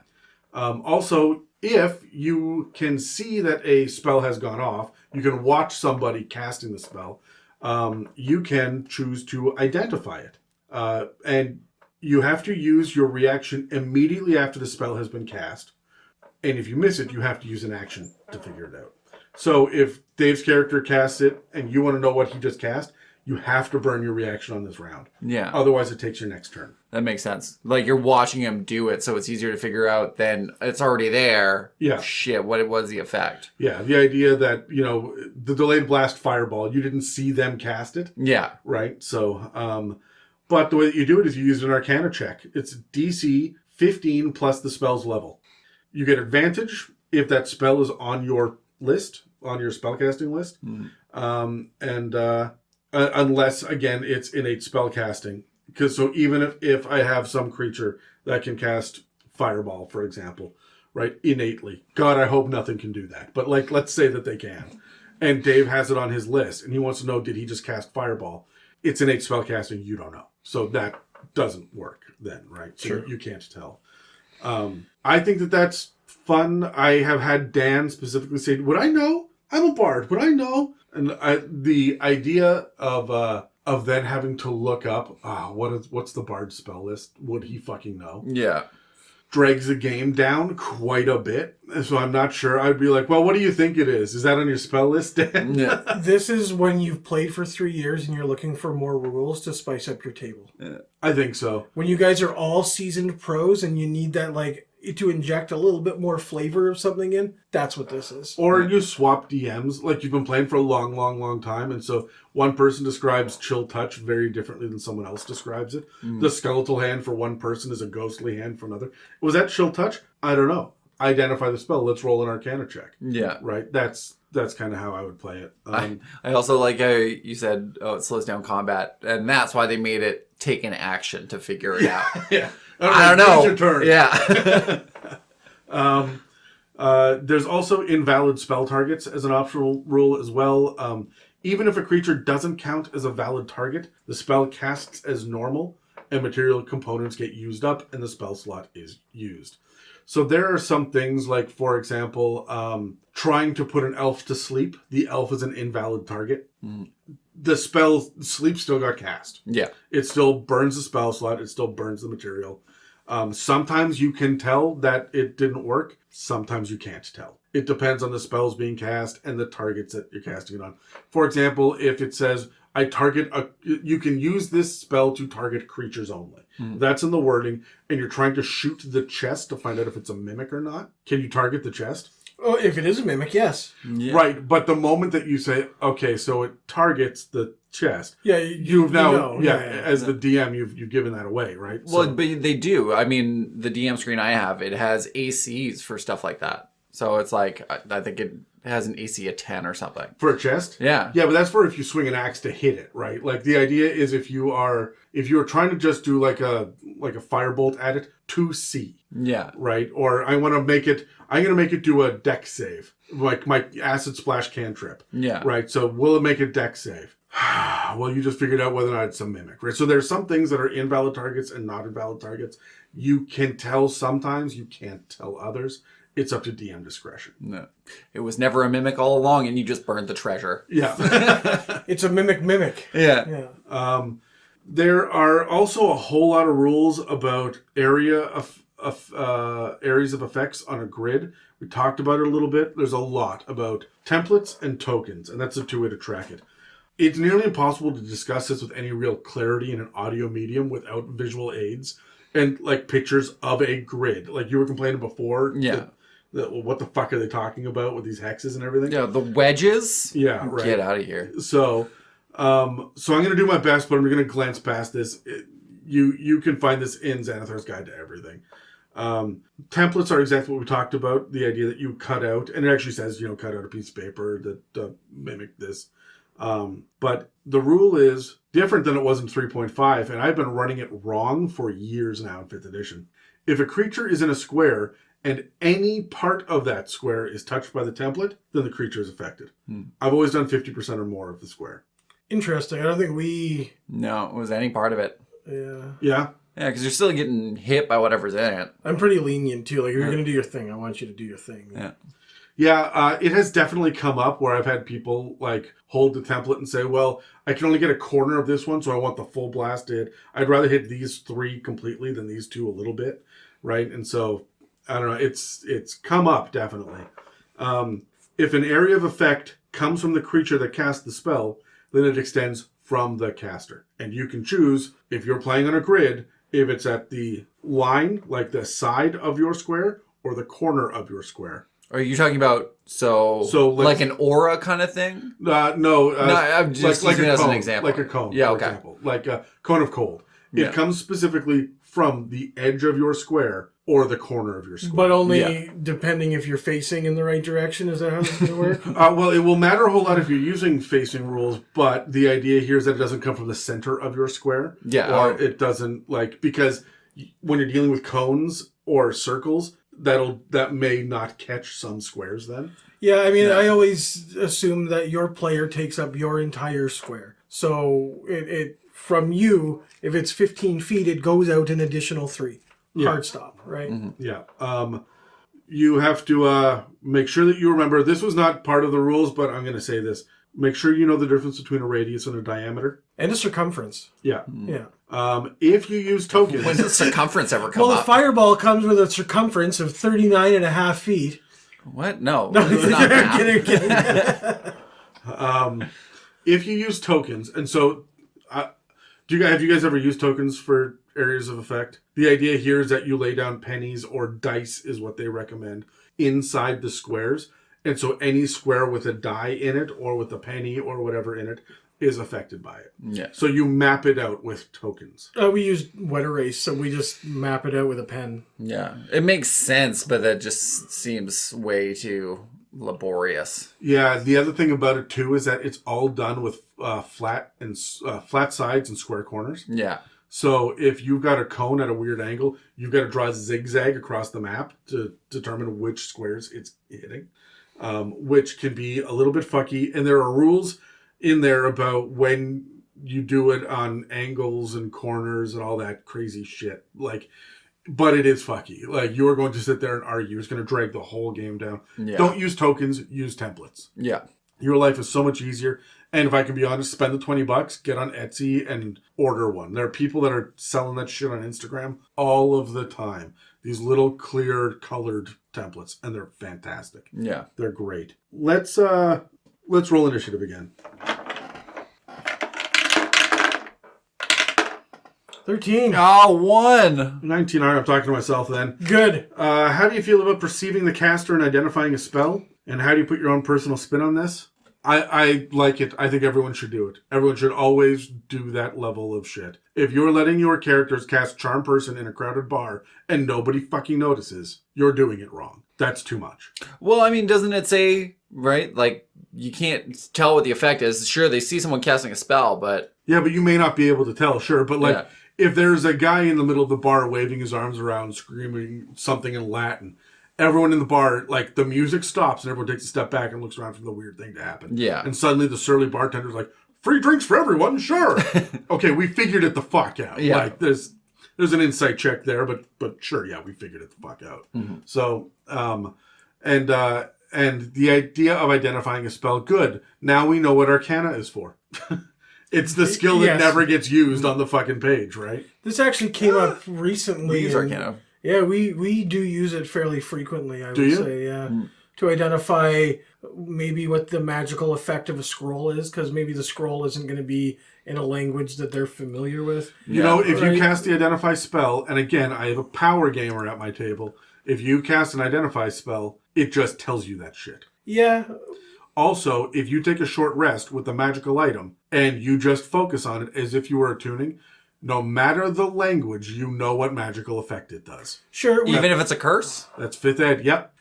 Also, if you can see that a spell has gone off, you can watch somebody casting the spell. You can choose to identify it. And you have to use your reaction immediately after the spell has been cast. And if you miss it, you have to use an action to figure it out. So if Dave's character casts it and you want to know what he just cast, you have to burn your reaction on this round. Yeah. Otherwise, it takes your next turn. That makes sense. Like you're watching him do it, so it's easier to figure out than it's already there. Yeah. Shit, what was the effect? Yeah, the idea that, the delayed blast fireball, you didn't see them cast it. Yeah. Right? So, but the way that you do it is you use an Arcana check. It's DC 15 plus the spell's level. You get advantage if that spell is on your list, on your spellcasting list. Unless, again, it's innate spellcasting. Because so even if I have some creature that can cast fireball, for example, right, innately. God, I hope nothing can do that. But let's say that they can. And Dave has it on his list, and he wants to know, did he just cast fireball? It's innate spellcasting, you don't know. So that doesn't work then, right? So Sure. you can't tell. I think that's fun. I have had Dan specifically say, would I know? I'm a bard. Would I know? And the idea of then having to look up, what's the bard spell list? Would he fucking know? Yeah. Drags the game down quite a bit. So I'm not sure. I'd be like, well, what do you think it is? Is that on your spell list, Dan? Yeah. This is when you've played for 3 years and you're looking for more rules to spice up your table. I think so. When you guys are all seasoned pros and you need that, to inject a little bit more flavor of something in, that's what this is. Or you swap DMs, like you've been playing for a long, long, long time, and so one person describes chill touch very differently than someone else describes it. The skeletal hand for one person is a ghostly hand for another. Was that chill touch? I don't know. Identify the spell. Let's roll an Arcana check. Yeah. Right? That's kind of how I would play it. I also like how you said, it slows down combat, and that's why they made it take an action to figure it out. Yeah. I don't know. Your turn. Yeah. There's also invalid spell targets as an optional rule as well. Even if a creature doesn't count as a valid target, the spell casts as normal, and material components get used up, and the spell slot is used. So there are some things like, for example, trying to put an elf to sleep. The elf is an invalid target. The spell sleep still got cast. Yeah. It still burns the spell slot. It still burns the material. Sometimes you can tell that it didn't work. Sometimes you can't tell. It depends on the spells being cast and the targets that you're casting it on. For example, if it says, you can use this spell to target creatures only. That's in the wording, and you're trying to shoot the chest to find out if it's a mimic or not. Can you target the chest? Oh, if it is a mimic, yes. Yeah. Right, but the moment that you say, okay, so it targets the chest, Yeah, you've now, know. as the DM, you've given that away, right? Well, but they do. I mean, the DM screen I have, it has ACs for stuff like that. So it's like, I think it has an AC of 10 or something. For a chest? Yeah. Yeah, but that's for if you swing an axe to hit it, right? Like the idea is if you're trying to just do like a firebolt at it, 2C. Yeah. Right? Or I'm gonna make it do a dex save. Like my acid splash cantrip. Yeah. Right. So will it make a dex save? Well, you just figured out whether or not it's a mimic, right? So there's some things that are invalid targets and not invalid targets. You can tell sometimes, you can't tell others. It's up to DM discretion. No. It was never a mimic all along, and you just burned the treasure. Yeah. It's a mimic. Yeah. Yeah. There are also a whole lot of rules about areas of effects on a grid. We talked about it a little bit. There's a lot about templates and tokens, and that's a two-way to track it. It's nearly impossible to discuss this with any real clarity in an audio medium without visual aids and like pictures of a grid. Like you were complaining before. Yeah. What the fuck are they talking about with these hexes and everything? Yeah, the wedges? Yeah, right. Get out of here. So I'm going to do my best, but I'm going to glance past this. You can find this in Xanathar's Guide to Everything. Templates are exactly what we talked about. The idea that you cut out, and it actually says, cut out a piece of paper that mimic this. But the rule is different than it was in 3.5, and I've been running it wrong for years now in 5th edition. If a creature is in a square and any part of that square is touched by the template, then the creature is affected. I've always done 50% or more of the square. Interesting. I don't think we... No, it was any part of it. Yeah. Yeah? Yeah, because you're still getting hit by whatever's in it. I'm pretty lenient, too. Like, if you're going to do your thing, I want you to do your thing. Yeah. Yeah, it has definitely come up where I've had people, like, hold the template and say, well, I can only get a corner of this one, so I want the full blast hit. I'd rather hit these 3 completely than these 2 a little bit, right? And so, I don't know, it's come up, definitely. If an area of effect comes from the creature that casts the spell, then it extends from the caster. And you can choose, if you're playing on a grid, if it's at the line, like the side of your square, or the corner of your square. Are you talking about like an aura kind of thing? No, I'm just like using a it as cone, an example. like a cone, Yeah, for okay. example. Like a cone of cold. Yeah. It comes specifically from the edge of your square or the corner of your square. But only depending if you're facing in the right direction. Is that how it's going to work? Well, it will matter a whole lot if you're using facing rules, but the idea here is that it doesn't come from the center of your square. Yeah. Or it doesn't, because when you're dealing with cones or circles, that may not catch some squares then. Yeah, I mean, I always assume that your player takes up your entire square. So it from you, if it's 15 feet, it goes out an additional 3. Hard stop, right? Mm-hmm. Yeah. You have to make sure that you remember, this was not part of the rules, but I'm going to say this. Make sure you know the difference between a radius and a diameter. And a circumference. Yeah. Yeah. If you use tokens... When does circumference ever come Well, up? the fireball comes with a circumference of 39.5 feet. What? No. It's not that. Kidding. If you use tokens, and so... have you guys ever used tokens for areas of effect? The idea here is that you lay down pennies, or dice is what they recommend, inside the squares. And so any square with a die in it, or with a penny, or whatever in it, is affected by it. Yeah. So you map it out with tokens. We use wet erase, so we just map it out with a pen. Yeah. It makes sense, but that just seems way too laborious. Yeah, the other thing about it too is that it's all done with flat sides and square corners. Yeah. So if you've got a cone at a weird angle, you've got to draw a zigzag across the map to determine which squares it's hitting, which can be a little bit fucky. And there are rules in there about when you do it on angles and corners and all that crazy shit. But it is fucky. You're going to sit there and argue. It's going to drag the whole game down. Yeah. Don't use tokens, use templates. Yeah. Your life is so much easier. And if I can be honest, spend the $20, get on Etsy and order one. There are people that are selling that shit on Instagram all of the time. These little clear colored templates, and they're fantastic. Yeah. They're great. Let's roll initiative again. 13. Oh, 1. 19. All right, I'm talking to myself then. Good. How do you feel about perceiving the caster and identifying a spell? And how do you put your own personal spin on this? I like it. I think everyone should do it. Everyone should always do that level of shit. If you're letting your characters cast Charm Person in a crowded bar and nobody fucking notices, you're doing it wrong. That's too much. Well, I mean, doesn't it say, right? You can't tell what the effect is. Sure, they see someone casting a spell, but... Yeah, but you may not be able to tell, sure. But if there's a guy in the middle of the bar waving his arms around, screaming something in Latin... Everyone in the bar, the music stops and everyone takes a step back and looks around for the weird thing to happen. Yeah. And suddenly the surly bartender's like, free drinks for everyone, sure. Okay, we figured it the fuck out. Yeah. There's an insight check there, but sure, yeah, we figured it the fuck out. Mm-hmm. So, and the idea of identifying a spell, good. Now we know what Arcana is for. It's the skill that never gets used on the fucking page, right? This actually came up recently. We use Arcana. Yeah, we do use it fairly frequently, I would say, yeah. To identify maybe what the magical effect of a scroll is, because maybe the scroll isn't going to be in a language that they're familiar with. You know, if you cast the Identify spell, and again, I have a power gamer at my table, if you cast an Identify spell, it just tells you that shit. Yeah. Also, if you take a short rest with the magical item, and you just focus on it as if you were attuning, no matter the language, you know what magical effect it does. Sure. Even if it's a curse? That's 5th ed. Yep.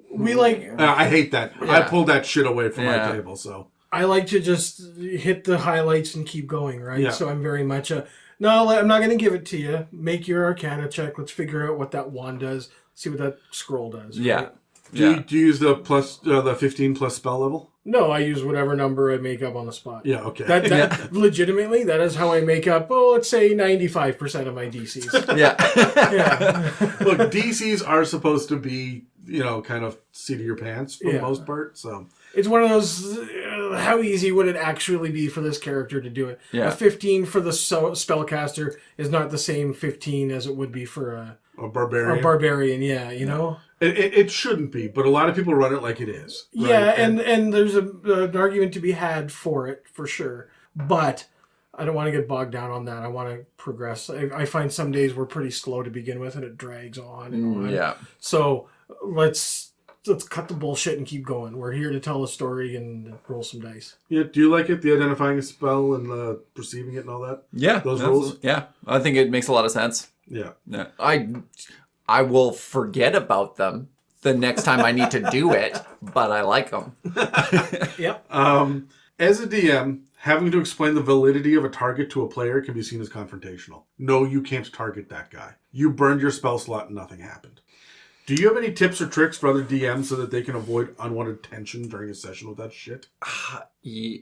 We like... I hate that. Yeah. I pulled that shit away from my table, so... I like to just hit the highlights and keep going, right? Yeah. So I'm very much no, I'm not going to give it to you. Make your Arcana check. Let's figure out what that wand does. See what that scroll does. Yeah. Right? Do you use the 15 plus spell level? No, I use whatever number I make up on the spot. Yeah, okay. That legitimately, that is how I make up, let's say 95% of my DCs. Yeah. Yeah. Look, DCs are supposed to be, kind of seat of your pants for the most part, so... It's one of those, how easy would it actually be for this character to do it? Yeah. A 15 for the spellcaster is not the same 15 as it would be for a barbarian. A barbarian, yeah, you know? It shouldn't be, but a lot of people run it like it is. Right? Yeah, and there's an argument to be had for it, for sure. But I don't want to get bogged down on that. I want to progress. I find some days we're pretty slow to begin with, and it drags on and on. Yeah. So let's cut the bullshit and keep going. We're here to tell a story and roll some dice. Yeah, do you like it, the identifying a spell and the perceiving it and all that? Yeah. Those rules? Yeah. I think it makes a lot of sense. Yeah. Yeah. I will forget about them the next time I need to do it, but I like them. Yep. As a DM, having to explain the validity of a target to a player can be seen as confrontational. No, you can't target that guy. You burned your spell slot and nothing happened. Do you have any tips or tricks for other DMs so that they can avoid unwanted tension during a session with that shit?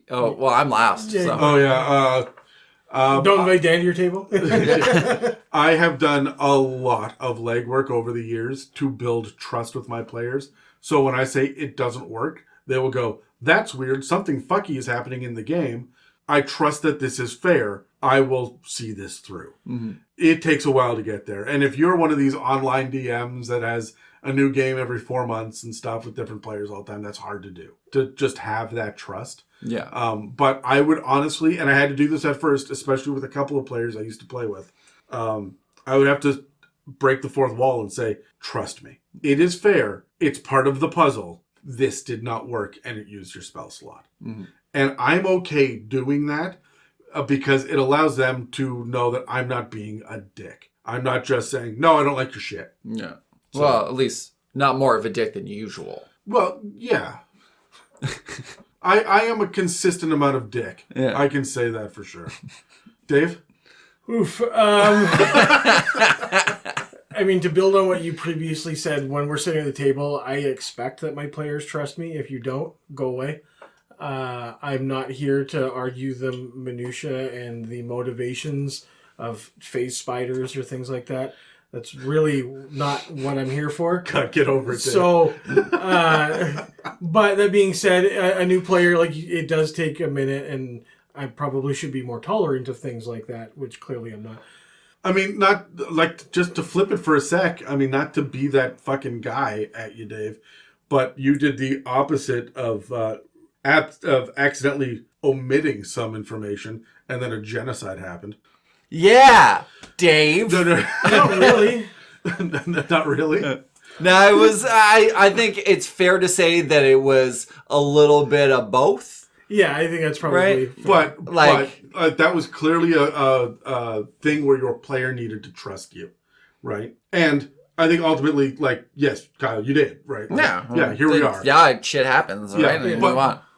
Oh, well, I'm last. So. Oh, yeah. Don't invite Dan to your table. I have done a lot of legwork over the years to build trust with my players. So when I say it doesn't work, they will go, that's weird. Something fucky is happening in the game. I trust that this is fair. I will see this through. Mm-hmm. It takes a while to get there. And if you're one of these online DMs that has a new game every 4 months and stuff with different players all the time, that's hard to do. To just have that trust. Yeah. But I would honestly, and I had to do this at first, especially with a couple of players I used to play with, I would have to break the fourth wall and say, trust me. It is fair. It's part of the puzzle. This did not work, and it used your spell slot. Mm-hmm. And I'm okay doing that because it allows them to know that I'm not being a dick. I'm not just saying, no, I don't like your shit. Yeah. So, well, at least not more of a dick than usual. Well, yeah. I am a consistent amount of dick. Yeah. I can say that for sure. Dave? Oof. I mean, to build on what you previously said, when we're sitting at the table, I expect that my players trust me. If you don't, go away. I'm not here to argue the minutia and the motivations of phase spiders or things like that. That's really not what I'm here for. God, get over it. So, but that being said, a new player, like, it does take a minute, and I probably should be more tolerant of things like that, which clearly I'm not. I mean, not like, just to flip it for a sec. I mean, not to be that fucking guy at you, Dave, but you did the opposite of accidentally omitting some information, and then a genocide happened. Yeah, Dave. No, not really. Not really. No, it was. I think it's fair to say that it was a little bit of both. Yeah, I think that's probably right. Fair. But that was clearly a thing where your player needed to trust you, right? And I think ultimately, like, yes, Kyle, you did, right? Like, yeah. Here we are. Yeah, shit happens, right?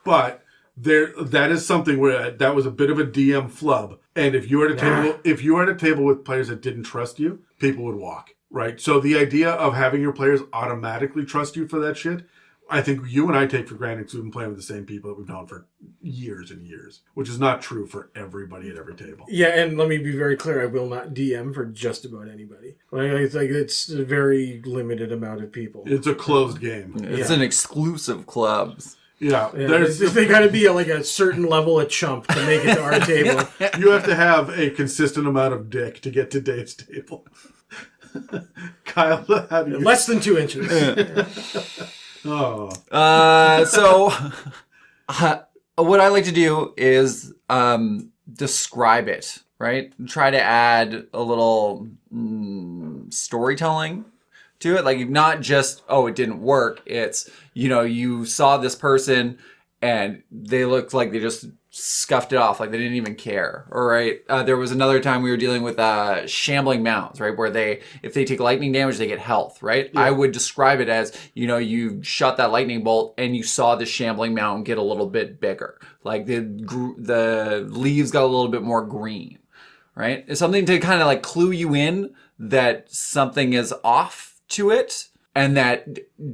But that is something where that was a bit of a DM flub. And if you were at a table with players that didn't trust you, people would walk, right? So the idea of having your players automatically trust you for that shit, I think you and I take for granted because we've been playing with the same people that we've known for years and years, which is not true for everybody at every table. Yeah, and let me be very clear, I will not DM for just about anybody. I think it's a very limited amount of people. It's a closed game. It's an exclusive club. Yeah, they got to be like a certain level of chump to make it to our table. You have to have a consistent amount of dick to get to Dave's table. Kyle, how do you... Less than 2 inches. Oh. So what I like to do is describe it, right? Try to add a little storytelling to it. Like, not just, oh, it didn't work. It's, you saw this person and they looked like they just scuffed it off, like they didn't even care. All right. There was another time we were dealing with shambling mounts, right, where if they take lightning damage, they get health, right? Yeah. I would describe it as, you shot that lightning bolt and you saw the shambling mountain get a little bit bigger, like the leaves got a little bit more green, right? It's something to kind of like clue you in that something is off to it, and that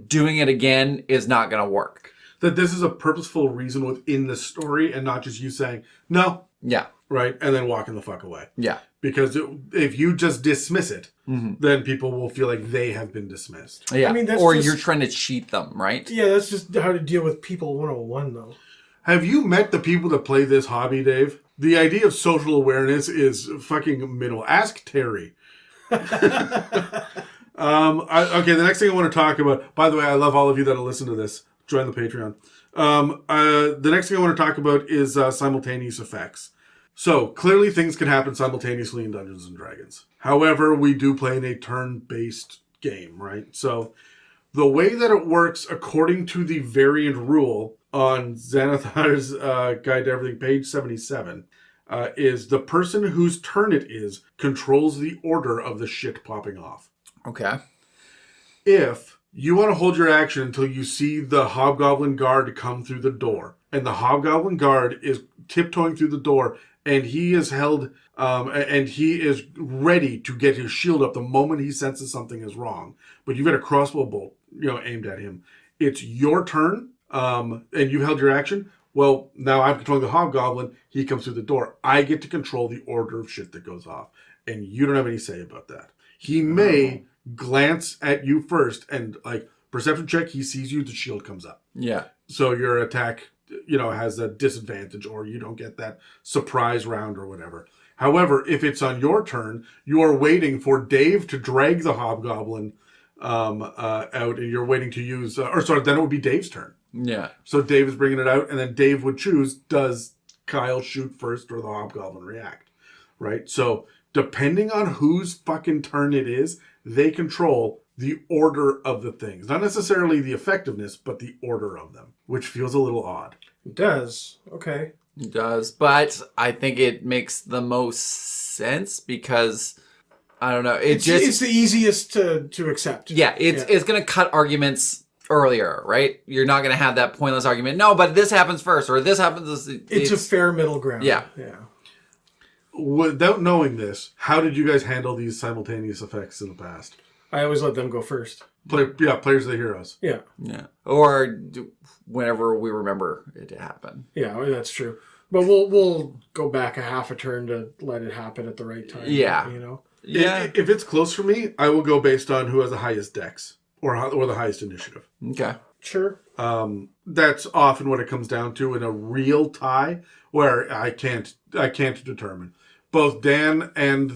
doing it again is not going to work. That this is a purposeful reason within the story and not just you saying, no. Yeah. Right? And then walking the fuck away. Yeah. Because if you just dismiss it, then people will feel like they have been dismissed. Yeah. I mean, or you're trying to cheat them, right? Yeah, that's just how to deal with people 101, though. Have you met the people that play this hobby, Dave? The idea of social awareness is fucking minimal. Ask Terry. Okay, the next thing I want to talk about, by the way, I love all of you that'll listen to this. Join the Patreon. The next thing I want to talk about is simultaneous effects. So, clearly things can happen simultaneously in Dungeons & Dragons. However, we do play in a turn-based game, right? So, the way that it works, according to the variant rule on Xanathar's Guide to Everything, page 77, is the person whose turn it is controls the order of the shit popping off. Okay. If you want to hold your action until you see the Hobgoblin Guard come through the door, and the Hobgoblin Guard is tiptoeing through the door, and he is held, and he is ready to get his shield up the moment he senses something is wrong, but you've got a crossbow bolt, aimed at him. It's your turn, and you've held your action. Well, now I'm controlling the Hobgoblin. He comes through the door. I get to control the order of shit that goes off, and you don't have any say about that. He may glance at you first, and perception check, he sees you, the shield comes up. Yeah. So your attack, has a disadvantage, or you don't get that surprise round or whatever. However, if it's on your turn, you are waiting for Dave to drag the Hobgoblin out, and you're waiting to use, then it would be Dave's turn. Yeah. So Dave is bringing it out, and then Dave would choose, does Kyle shoot first or the Hobgoblin react? Right? So depending on whose fucking turn it is, they control the order of the things. Not necessarily the effectiveness, but the order of them, which feels a little odd. It does. Okay. It does, but I think it makes the most sense because, I don't know, it's the easiest to accept. Yeah, it's going to cut arguments earlier, right? You're not going to have that pointless argument. No, but this happens first, or this happens. It's a fair middle ground. Yeah. Yeah. Without knowing this, how did you guys handle these simultaneous effects in the past? I always let them go first. Players are the heroes. Yeah. Yeah. Or whenever we remember it to happen. Yeah, that's true. But we'll go back a half a turn to let it happen at the right time. Yeah. Yeah. If it's close for me, I will go based on who has the highest dex or the highest initiative. Okay. Sure. That's often what it comes down to in a real tie where I can't determine. Both Dan and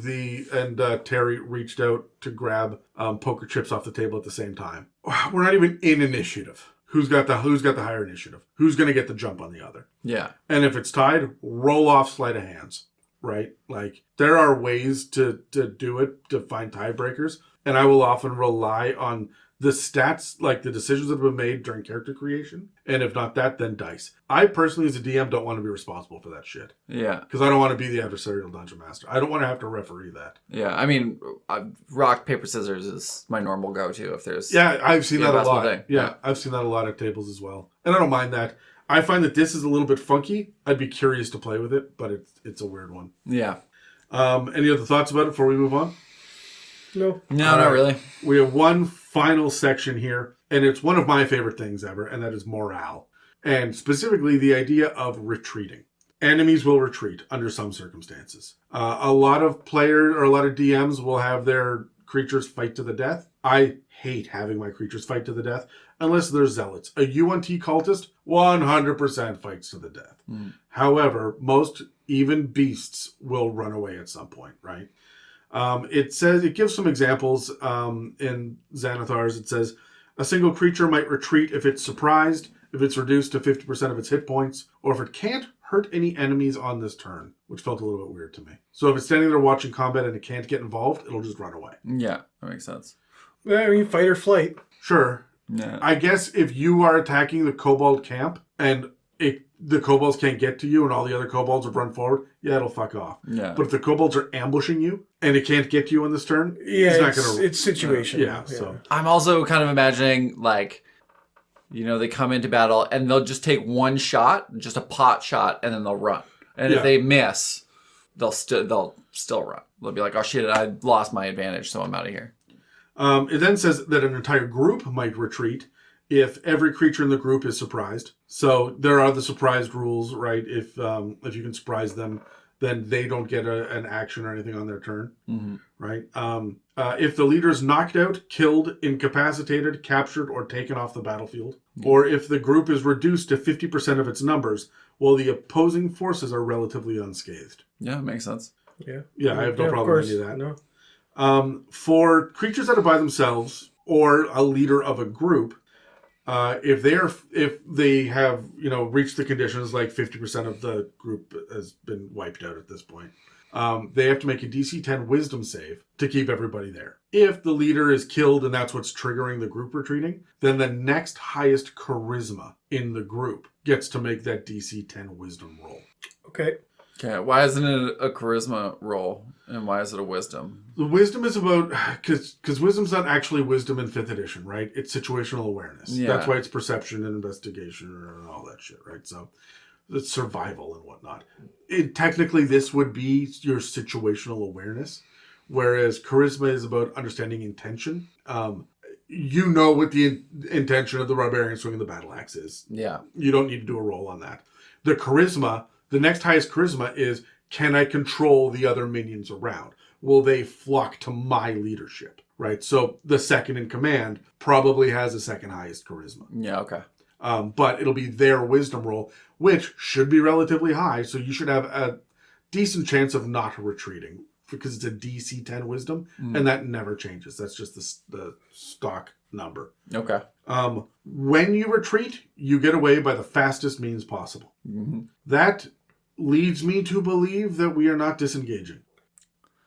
Terry reached out to grab poker chips off the table at the same time. We're not even in initiative. Who's got the higher initiative? Who's going to get the jump on the other? Yeah. And if it's tied, roll off sleight of hands, right? There are ways to do it, to find tiebreakers, and I will often rely on the stats, the decisions that have been made during character creation, and if not that, then dice. I personally, as a DM, don't want to be responsible for that shit. Yeah. Because I don't want to be the adversarial dungeon master. I don't want to have to referee that. Yeah, I mean, rock, paper, scissors is my normal go-to if there's... Yeah, I've seen that a lot. Thing. Yeah, I've seen that a lot at tables as well. And I don't mind that. I find that this is a little bit funky. I'd be curious to play with it, but it's a weird one. Yeah. Any other thoughts about it before we move on? No, not really. We have one final section here, and it's one of my favorite things ever, and that is morale. And specifically the idea of retreating. Enemies will retreat under some circumstances. A lot of players or a lot of DMs will have their creatures fight to the death. I hate having my creatures fight to the death unless they're zealots. A UNT cultist 100% fights to the death. However, most even beasts will run away at some point, right? It gives some examples in Xanathar's. It says, a single creature might retreat if it's surprised, if it's reduced to 50% of its hit points, or if it can't hurt any enemies on this turn, which felt a little bit weird to me. So if it's standing there watching combat and it can't get involved, it'll just run away. Yeah, that makes sense. I mean, fight or flight. Sure. Yeah. I guess if you are attacking the kobold camp and the kobolds can't get to you and all the other kobolds have run forward, yeah, it'll fuck off. Yeah. But if the kobolds are ambushing you and it can't get to you on this turn, Yeah, it's not going to... it's situational. Yeah, so... I'm also kind of imagining, like, you know, they come into battle and they'll just take one shot, just a pot shot, and then they'll run. And if they miss, they'll still run. They'll be like, oh shit, I lost my advantage, so I'm out of here. It then says that an entire group might retreat if every creature in the group is surprised. So there are the surprised rules, right? If you can surprise them, then they don't get an action or anything on their turn, right? If the leader is knocked out, killed, incapacitated, captured, or taken off the battlefield, or if the group is reduced to 50% of its numbers, while the opposing forces are relatively unscathed. Yeah, makes sense. Yeah, I have no problem with any of that. No. For creatures that are by themselves or a leader of a group, if they have reached the conditions, like 50% of the group has been wiped out at this point, they have to make a DC 10 Wisdom save to keep everybody there. If the leader is killed and that's what's triggering the group retreating, then the next highest charisma in the group gets to make that DC 10 Wisdom roll. Okay. Okay, why isn't it a charisma roll, and why is it a wisdom? The wisdom is about, because wisdom's not actually wisdom in 5th edition, right? It's situational awareness. Yeah. That's why it's perception and investigation and all that shit, right? So it's survival and whatnot. Technically, this would be your situational awareness, whereas charisma is about understanding intention. You know what the intention of the barbarian swinging the battle axe is. Yeah. You don't need to do a roll on that. The charisma... The next highest charisma is, can I control the other minions around? Will they flock to my leadership? Right? So the second in command probably has the second highest charisma. Yeah, okay. But it'll be their wisdom roll, which should be relatively high. So you should have a decent chance of not retreating because it's a DC 10 wisdom, and that never changes. That's just the stock number. Okay. When you retreat, you get away by the fastest means possible. That leads me to believe that we are not disengaging.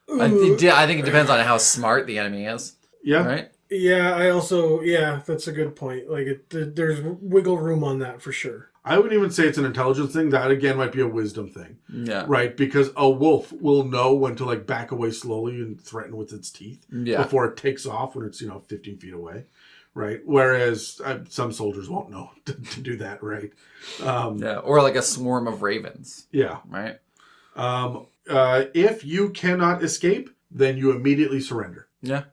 I think it depends on how smart the enemy is. Yeah. Right? Yeah, that's a good point. Like, there's wiggle room on that for sure. I wouldn't even say it's an intelligence thing. That, again, might be a wisdom thing. Yeah. Right? Because a wolf will know when to, like, back away slowly and threaten with its teeth before it takes off when it's, 15 feet away. Right? Whereas some soldiers won't know to do that, right? Or like a swarm of ravens. Yeah. Right? If you cannot escape, then you immediately surrender. Yeah.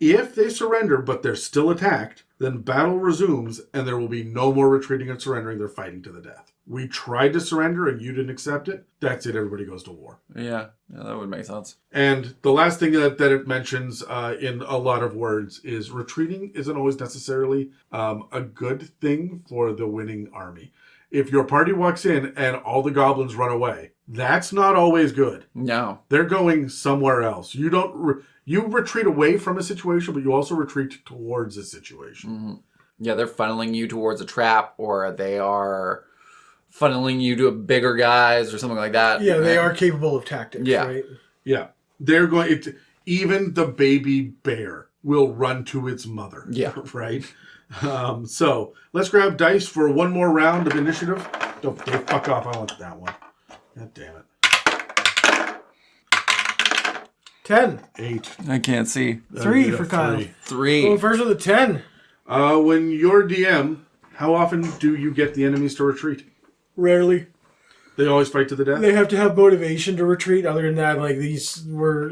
If they surrender, but they're still attacked, then battle resumes, and there will be no more retreating and surrendering. They're fighting to the death. We tried to surrender, and you didn't accept it. That's it. Everybody goes to war. Yeah, that would make sense. And the last thing that it mentions in a lot of words is retreating isn't always necessarily a good thing for the winning army. If your party walks in and all the goblins run away, that's not always good. No. They're going somewhere else. You don't... You retreat away from a situation, but you also retreat towards a situation. Yeah, they're funneling you towards a trap, or they are funneling you to bigger guys or something like that. Yeah, they are capable of tactics, right? Yeah. They're going... even the baby bear will run to its mother. Yeah. Right? So, let's grab dice for one more round of initiative. Don't fuck off. I want that one. God damn it. 10. 8. I can't see. 3 for Kyle. 3. Going first with a 10. When you're DM, how often do you get the enemies to retreat? Rarely. They always fight to the death? They have to have motivation to retreat. Other than that, like, we're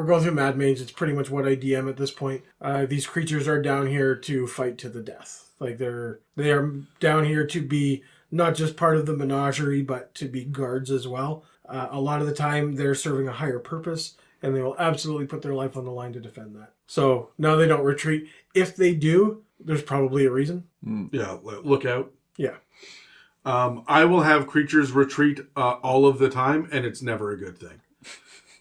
going through Mad Mage. It's pretty much what I DM at this point. These creatures are down here to fight to the death. Like, they are down here to be not just part of the menagerie, but to be guards as well. A lot of the time, they're serving a higher purpose, and they will absolutely put their life on the line to defend that. So, no, they don't retreat. If they do, there's probably a reason. Yeah, look out. Yeah. I will have creatures retreat all of the time, and it's never a good thing.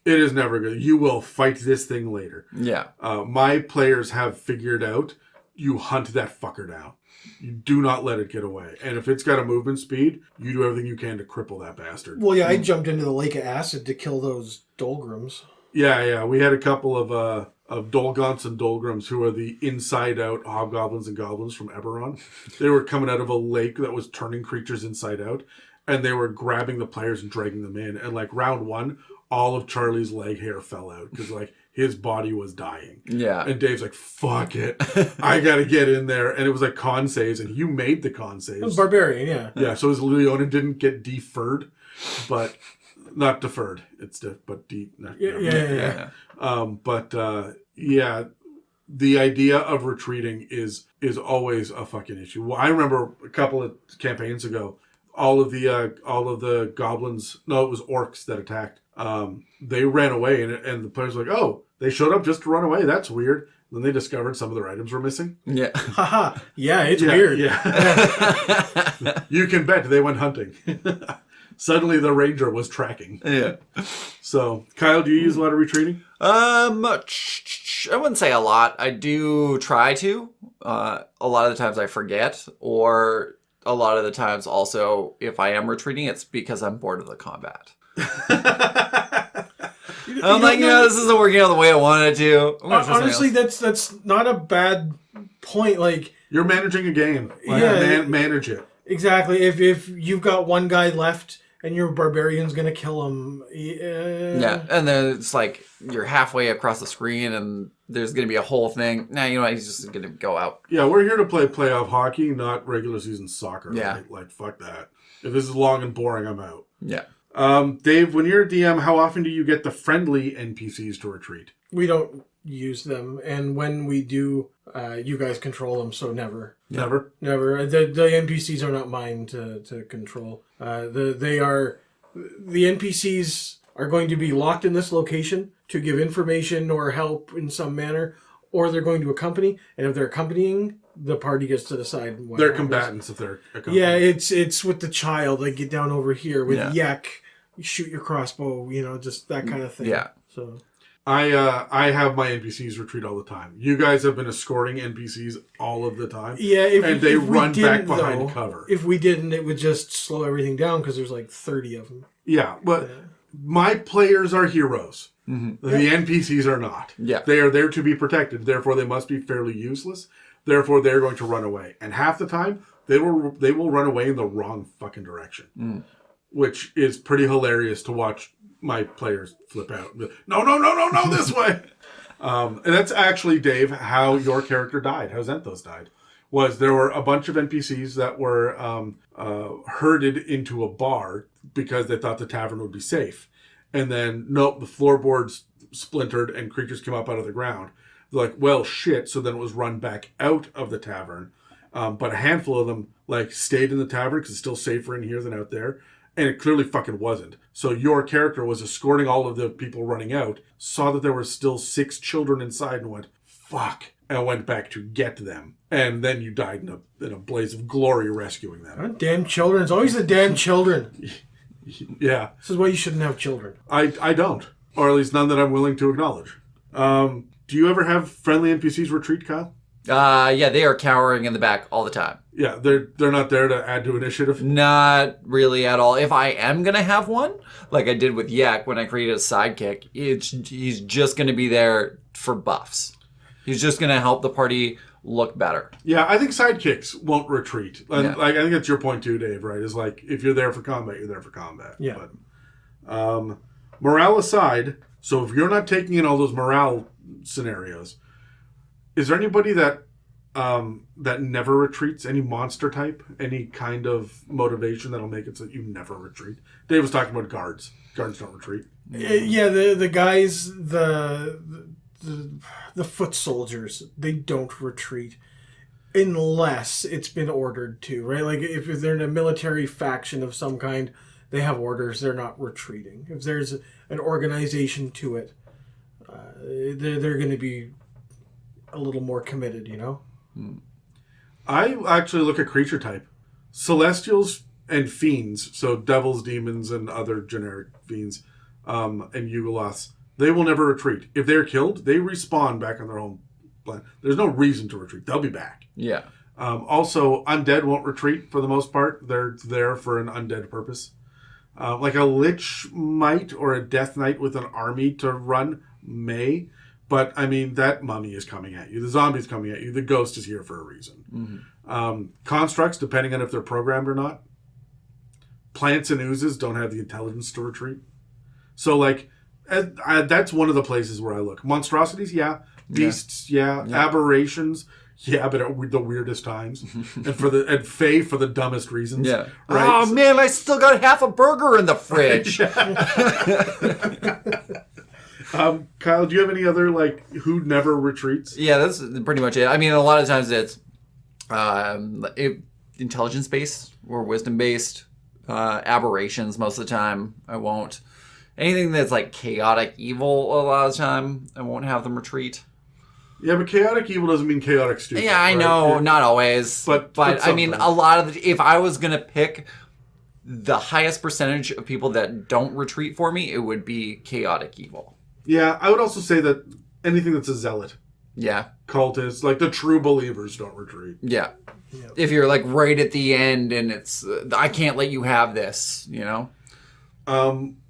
It is never good. You will fight this thing later. Yeah. My players have figured out you hunt that fucker down. You do not let it get away. And if it's got a movement speed, you do everything you can to cripple that bastard. Well, yeah, I jumped into the lake of acid to kill those Dolgrums. Yeah. We had a couple of Dolgonts and Dolgrums, who are the inside-out hobgoblins and goblins from Eberron. They were coming out of a lake that was turning creatures inside out, and they were grabbing the players and dragging them in. And like round 1, all of Charlie's leg hair fell out because like his body was dying. Yeah. And Dave's like, fuck it, I gotta get in there. And it was like con saves, and you made the con saves. It was barbarian, yeah. Yeah, so his Leona didn't get deferred, but not deferred. It's Yeah. The idea of retreating is always a fucking issue. Well, I remember a couple of campaigns ago, all of the goblins, no, it was orcs that attacked. They ran away, and the players were like, oh, they showed up just to run away. That's weird. Then they discovered some of their items were missing. Yeah. Haha. Yeah, it's weird. Yeah. You can bet they went hunting. Suddenly the ranger was tracking. Yeah. So, Kyle, do you use a lot of retreating? I wouldn't say a lot. I do try to. A lot of the times I forget, or a lot of the times also, if I am retreating, it's because I'm bored of the combat. I'm like, this isn't working out the way I wanted it to. Honestly, that's not a bad point. Like, you're managing a game. Manage it. Exactly. If you've got one guy left and your barbarian's gonna kill him, yeah, and then it's like you're halfway across the screen and there's gonna be a whole thing. Nah, you know what? He's just gonna go out. Yeah, we're here to play playoff hockey, not regular season soccer. Yeah, right? Like fuck that. If this is long and boring, I'm out. Yeah. Dave, when you're a DM, how often do you get the friendly NPCs to retreat? We don't use them, and when we do, you guys control them, so never. Never? Never. The NPCs are not mine to control. The NPCs are going to be locked in this location to give information or help in some manner, or they're going to accompany, and if they're accompanying, the party gets to decide what they're happens. Combatants if they're accompanying. Yeah, it's with the child, like get down over here with Yek, you shoot your crossbow, just that kind of thing. Yeah. So I have my NPCs retreat all the time. You guys have been escorting NPCs all of the time. Yeah, if they we run back didn't, behind cover. If we didn't, it would just slow everything down because there's like 30 of them. Yeah, but my players are heroes. Mm-hmm. The NPCs are not. Yeah. They are there to be protected. Therefore, they must be fairly useless. Therefore, they're going to run away. And half the time, they will run away in the wrong fucking direction. Which is pretty hilarious to watch my players flip out. No, this way. And that's actually, Dave, how your character died, how Zenthos died. Was there were a bunch of NPCs that were herded into a bar because they thought the tavern would be safe. And then, nope, the floorboards splintered and creatures came up out of the ground. They're like, well, shit. So then it was run back out of the tavern. But a handful of them stayed in the tavern because it's still safer in here than out there. And it clearly fucking wasn't. So your character was escorting all of the people running out, saw that there were still 6 children inside and went, fuck. And went back to get them. And then you died in a blaze of glory rescuing them. Damn children. It's always the damn children. Yeah. This is why you shouldn't have children. I don't. Or at least none that I'm willing to acknowledge. Do you ever have friendly NPCs retreat, Kyle? Yeah, they are cowering in the back all the time. Yeah, they're not there to add to initiative? Not really at all. If I am going to have one, like I did with Yak when I created a sidekick, he's just going to be there for buffs. He's just going to help the party look better. Yeah, I think sidekicks won't retreat. And I think that's your point too, Dave, right? Is if you're there for combat, you're there for combat. Yeah. But, morale aside, so if you're not taking in all those morale scenarios, is there anybody that never retreats? Any monster type? Any kind of motivation that'll make it so that you never retreat? Dave was talking about guards. Guards don't retreat. Yeah, the guys, the foot soldiers, they don't retreat unless it's been ordered to, right? Like if they're in a military faction of some kind, they have orders, they're not retreating. If there's an organization to it, they're going to be a little more committed, I actually look at creature type. Celestials and fiends, so devils, demons, and other generic fiends, and Yugoloths, they will never retreat. If they're killed, they respawn back on their home planet. There's no reason to retreat. They'll be back. Yeah. Also, undead won't retreat for the most part. They're there for an undead purpose. Like a lich might, or a death knight with an army to run may, But, I mean, that mummy is coming at you. The zombie's coming at you. The ghost is here for a reason. Constructs, depending on if they're programmed or not. Plants and oozes don't have the intelligence to retreat. So, like, that's one of the places where I look. Monstrosities, yeah. Beasts, yeah. Aberrations, yeah, but at the weirdest times. and Fae for the dumbest reasons. Yeah. Right? Oh, man, I still got half a burger in the fridge. Kyle, do you have any other, like, who never retreats? Yeah, that's pretty much it. I mean, a lot of times it's intelligence-based or wisdom-based. Aberrations most of the time, I won't. Anything that's, like, chaotic evil a lot of the time, I won't have them retreat. Yeah, but chaotic evil doesn't mean chaotic stupid. Yeah, I right? know, not always. But I mean, a lot of if I was going to pick the highest percentage of people that don't retreat for me, it would be chaotic evil. Yeah, I would also say that anything that's a zealot, Yeah. cultist, like the true believers don't retreat. Yeah. If you're like right at the end and it's, I can't let you have this, you know?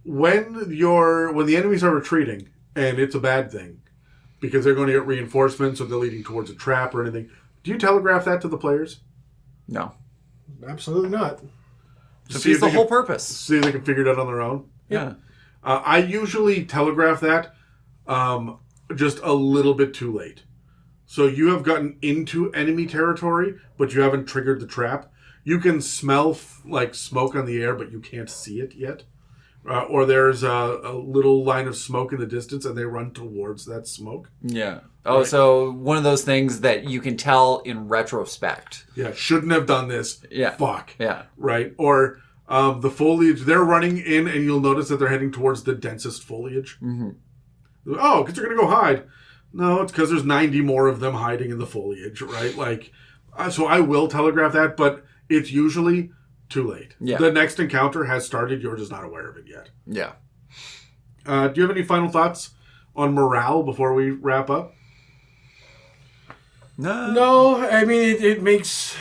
When the enemies are retreating, and it's a bad thing, because they're going to get reinforcements or they're leading towards a trap or anything, do you telegraph that to the players? No. Absolutely not. Defeats the whole purpose. See if they can figure it out on their own? Yeah. I usually telegraph that just a little bit too late. So you have gotten into enemy territory, but you haven't triggered the trap. You can smell like smoke on the air, but you can't see it yet. Or there's a little line of smoke in the distance, and they run towards that smoke. Yeah. Oh, right. So one of those things that you can tell in retrospect. Yeah, shouldn't have done this. Yeah. Fuck. Yeah. Right? Or the foliage, they're running in, and you'll notice that they're heading towards the densest foliage. Mm-hmm. Oh, because they're going to go hide. No, it's because there's 90 more of them hiding in the foliage, right? Like, so I will telegraph that, but it's usually too late. Yeah. The next encounter has started. You're just not aware of it yet. Yeah. Do you have any final thoughts on morale before we wrap up? No, I mean, it makes...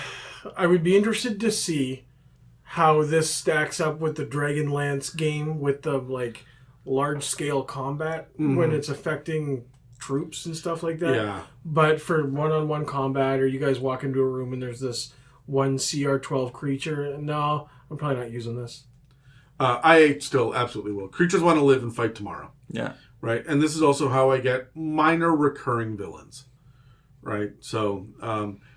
I would be interested to see how this stacks up with the Dragonlance game with the, like, large-scale combat when it's affecting troops and stuff like that. Yeah. But for one-on-one combat, or you guys walk into a room and there's this one CR12 creature, no, I'm probably not using this. I still absolutely will. Creatures want to live and fight tomorrow. Yeah. Right? And this is also how I get minor recurring villains. Right? So,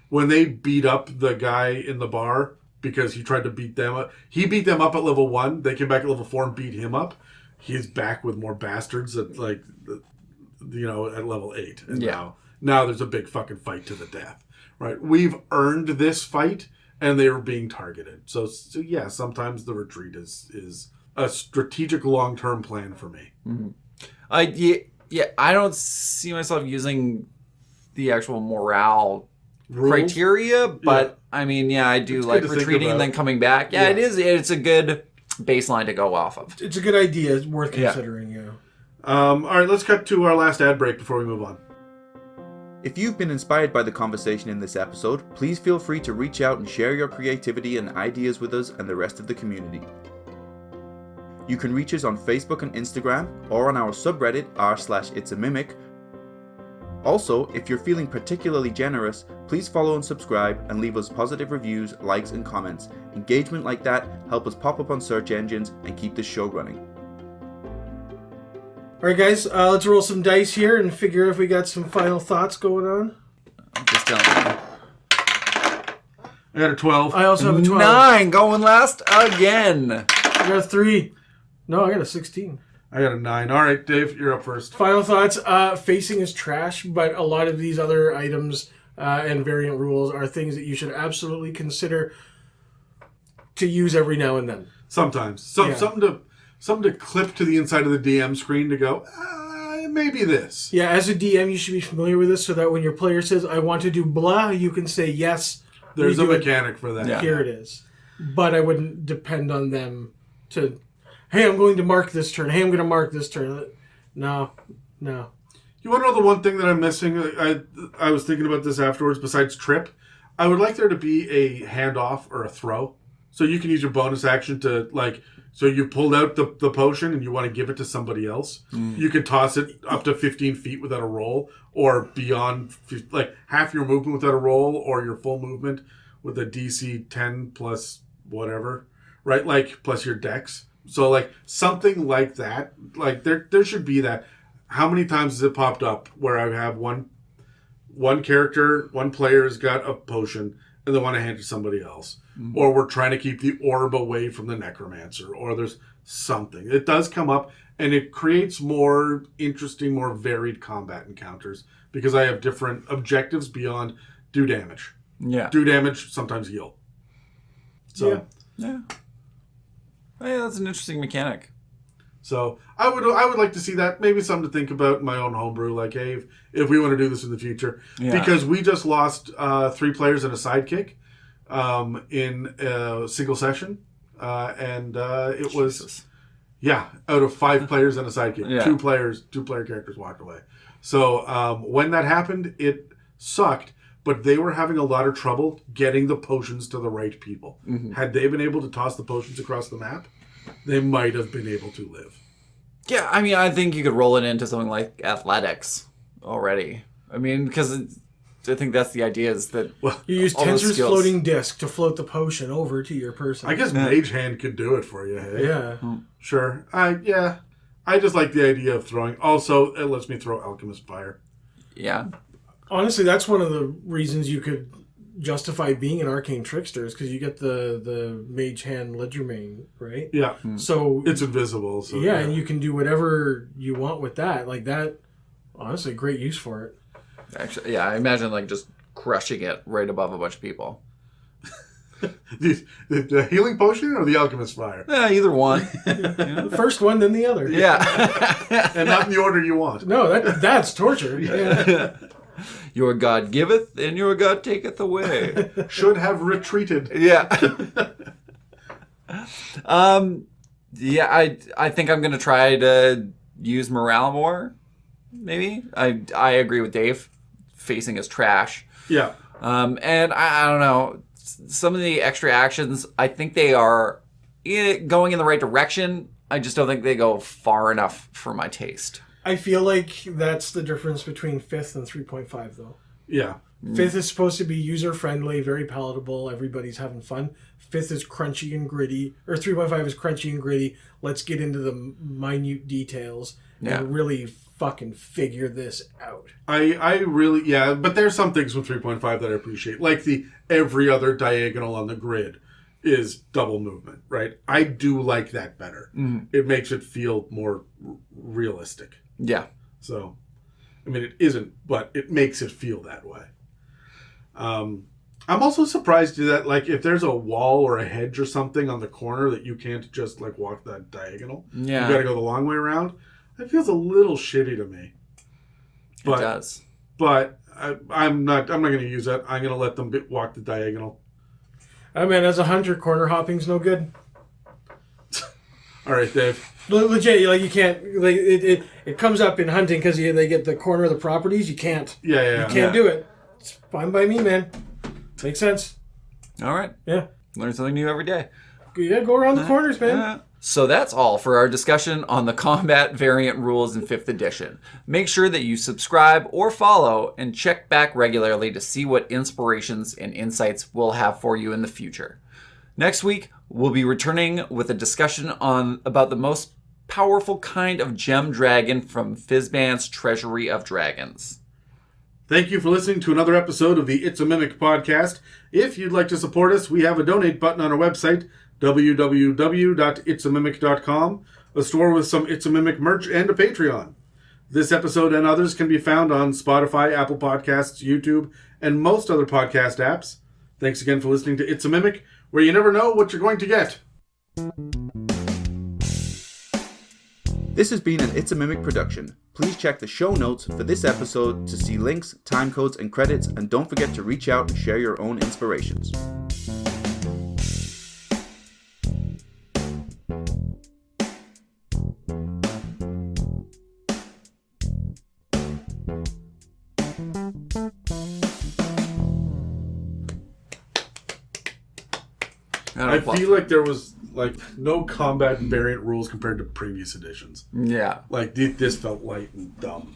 when they beat up the guy in the bar because he tried to beat them up, he beat them up at level 1, they came back at level 4 and beat him up. He's back with more bastards at, like, at level 8. And now there's a big fucking fight to the death. Right? We've earned this fight, and they are being targeted. So yeah, sometimes the retreat is a strategic long-term plan for me. Mm-hmm. I don't see myself using the actual morale criteria, but I mean, I do like retreating and then coming back. Yeah, it is. It's a good baseline to go off of. It's a good idea. It's worth considering, All right, let's cut to our last ad break before we move on. If you've been inspired by the conversation in this episode, please feel free to reach out and share your creativity and ideas with us and the rest of the community. You can reach us on Facebook and Instagram, or on our subreddit r/itsAmimic. Also, if you're feeling particularly generous, please follow and subscribe and leave us positive reviews, likes and comments. Engagement like that help us pop up on search engines and keep this show running. Alright guys, let's roll some dice here and figure if we got some final thoughts going on. Just telling you. I got a 12. I also have a 12. 9 going last again. I got a 3. No, I got a 16. I got a 9. All right, Dave, you're up first. Final thoughts. Facing is trash, but a lot of these other items and variant rules are things that you should absolutely consider to use every now and then. Sometimes. Something to clip to the inside of the DM screen to go, maybe this. Yeah, as a DM, you should be familiar with this so that when your player says, I want to do blah, you can say, yes. There's a mechanic for that. Yeah. Here it is. But I wouldn't depend on them to, hey, I'm going to mark this turn. Hey, I'm going to mark this turn. No. You want to know the one thing that I'm missing? I was thinking about this afterwards, besides trip. I would like there to be a handoff or a throw. So you can use your bonus action to, like, so you pulled out the potion and you want to give it to somebody else. You can toss it up to 15 feet without a roll, or beyond, like, half your movement without a roll, or your full movement with a DC 10 plus whatever, right? Like, plus your dex. So, like, something like that. Like, there should be that. How many times has it popped up where I have one character, one player's got a potion, and they want to hand it to somebody else? Or we're trying to keep the orb away from the necromancer, or there's something. It does come up, and it creates more interesting, more varied combat encounters, because I have different objectives beyond do damage. Yeah. Do damage, sometimes heal. So, Yeah. Hey, that's an interesting mechanic. So I would like to see that. Maybe something to think about in my own homebrew. Like, hey, if we want to do this in the future, because we just lost 3 players and a sidekick in a single session, and it was out of 5 players and a sidekick, 2 player characters walked away. So when that happened, it sucked. But they were having a lot of trouble getting the potions to the right people. Had they been able to toss the potions across the map, they might have been able to live. Yeah, I mean, I think you could roll it into something like athletics already. I mean, because I think that's the idea, is that you use Tensor's floating disc to float the potion over to your person. I guess Mage Hand could do it for you, hey? Yeah. Sure. I just like the idea of throwing. Also, it lets me throw Alchemist Fire. Yeah. Honestly, that's one of the reasons you could justify being an arcane trickster, is because you get the Mage Hand Legerdemain, right? Yeah. So it's invisible. So, and you can do whatever you want with that. Like that, honestly, great use for it. Actually, I imagine like just crushing it right above a bunch of people. the healing potion or the Alchemist Fire? Either one. The first one, then the other. Yeah. And not in the order you want. No, that's torture. Yeah. Your God giveth, and your God taketh away. Should have retreated. Yeah. I think I'm gonna try to use morale more. Maybe. I agree with Dave. Facing is trash. Yeah. And I don't know. Some of the extra actions, I think they are going in the right direction. I just don't think they go far enough for my taste. I feel like that's the difference between 5th and 3.5, though. Yeah. 5th is supposed to be user-friendly, very palatable, everybody's having fun. 5th is crunchy and gritty, or 3.5 is crunchy and gritty. Let's get into the minute details and really fucking figure this out. I really, but there's some things with 3.5 that I appreciate. Like the every other diagonal on the grid is double movement, right? I do like that better. It makes it feel more realistic. Yeah. So, I mean, it isn't, but it makes it feel that way. I'm also surprised that, like, if there's a wall or a hedge or something on the corner, that you can't just, like, walk that diagonal. Yeah. You gotta go the long way around. That feels a little shitty to me. But, it does. But I'm not going to use that. I'm going to let them walk the diagonal. I mean, as a hunter, corner hopping's no good. All right, Dave. Legit, like, you can't, like, it comes up in hunting because they get the corner of the properties. You can't. Yeah. You can't do it. It's fine by me, man. Makes sense. All right. Yeah. Learn something new every day. Yeah, go around the corners, man. So that's all for our discussion on the combat variant rules in 5th edition. Make sure that you subscribe or follow and check back regularly to see what inspirations and insights we'll have for you in the future. Next week, we'll be returning with a discussion about the most powerful kind of gem dragon from Fizban's Treasury of Dragons. Thank you for listening to another episode of the It's a Mimic podcast. If you'd like to support us, we have a donate button on our website, www.itsamimic.com, a store with some It's a Mimic merch, and a Patreon. This episode and others can be found on Spotify, Apple Podcasts, YouTube, and most other podcast apps. Thanks again for listening to It's a Mimic, where you never know what you're going to get. This has been an It's a Mimic production. Please check the show notes for this episode to see links, time codes, and credits, and don't forget to reach out and share your own inspirations. I feel like there was like no combat variant rules compared to previous editions. Yeah. Like this felt light and dumb.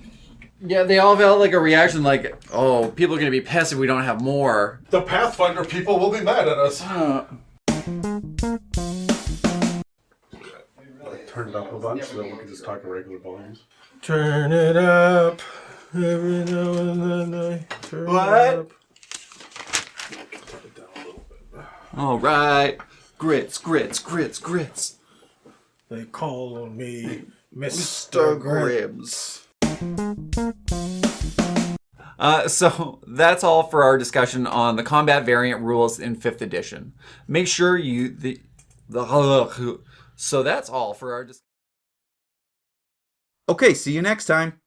Yeah, they all felt like a reaction like, oh, people are going to be pissed if we don't have more. The Pathfinder people will be mad at us. Turn it up a bunch so that we can just talk in regular volumes. Turn it up. Every now and then I turn it up. Turn it down a little bit. All right. Grits. They call me Mr. Gribbs. So that's all for our discussion on the combat variant rules in 5th edition. Make sure so that's all for our discussion. Okay, see you next time.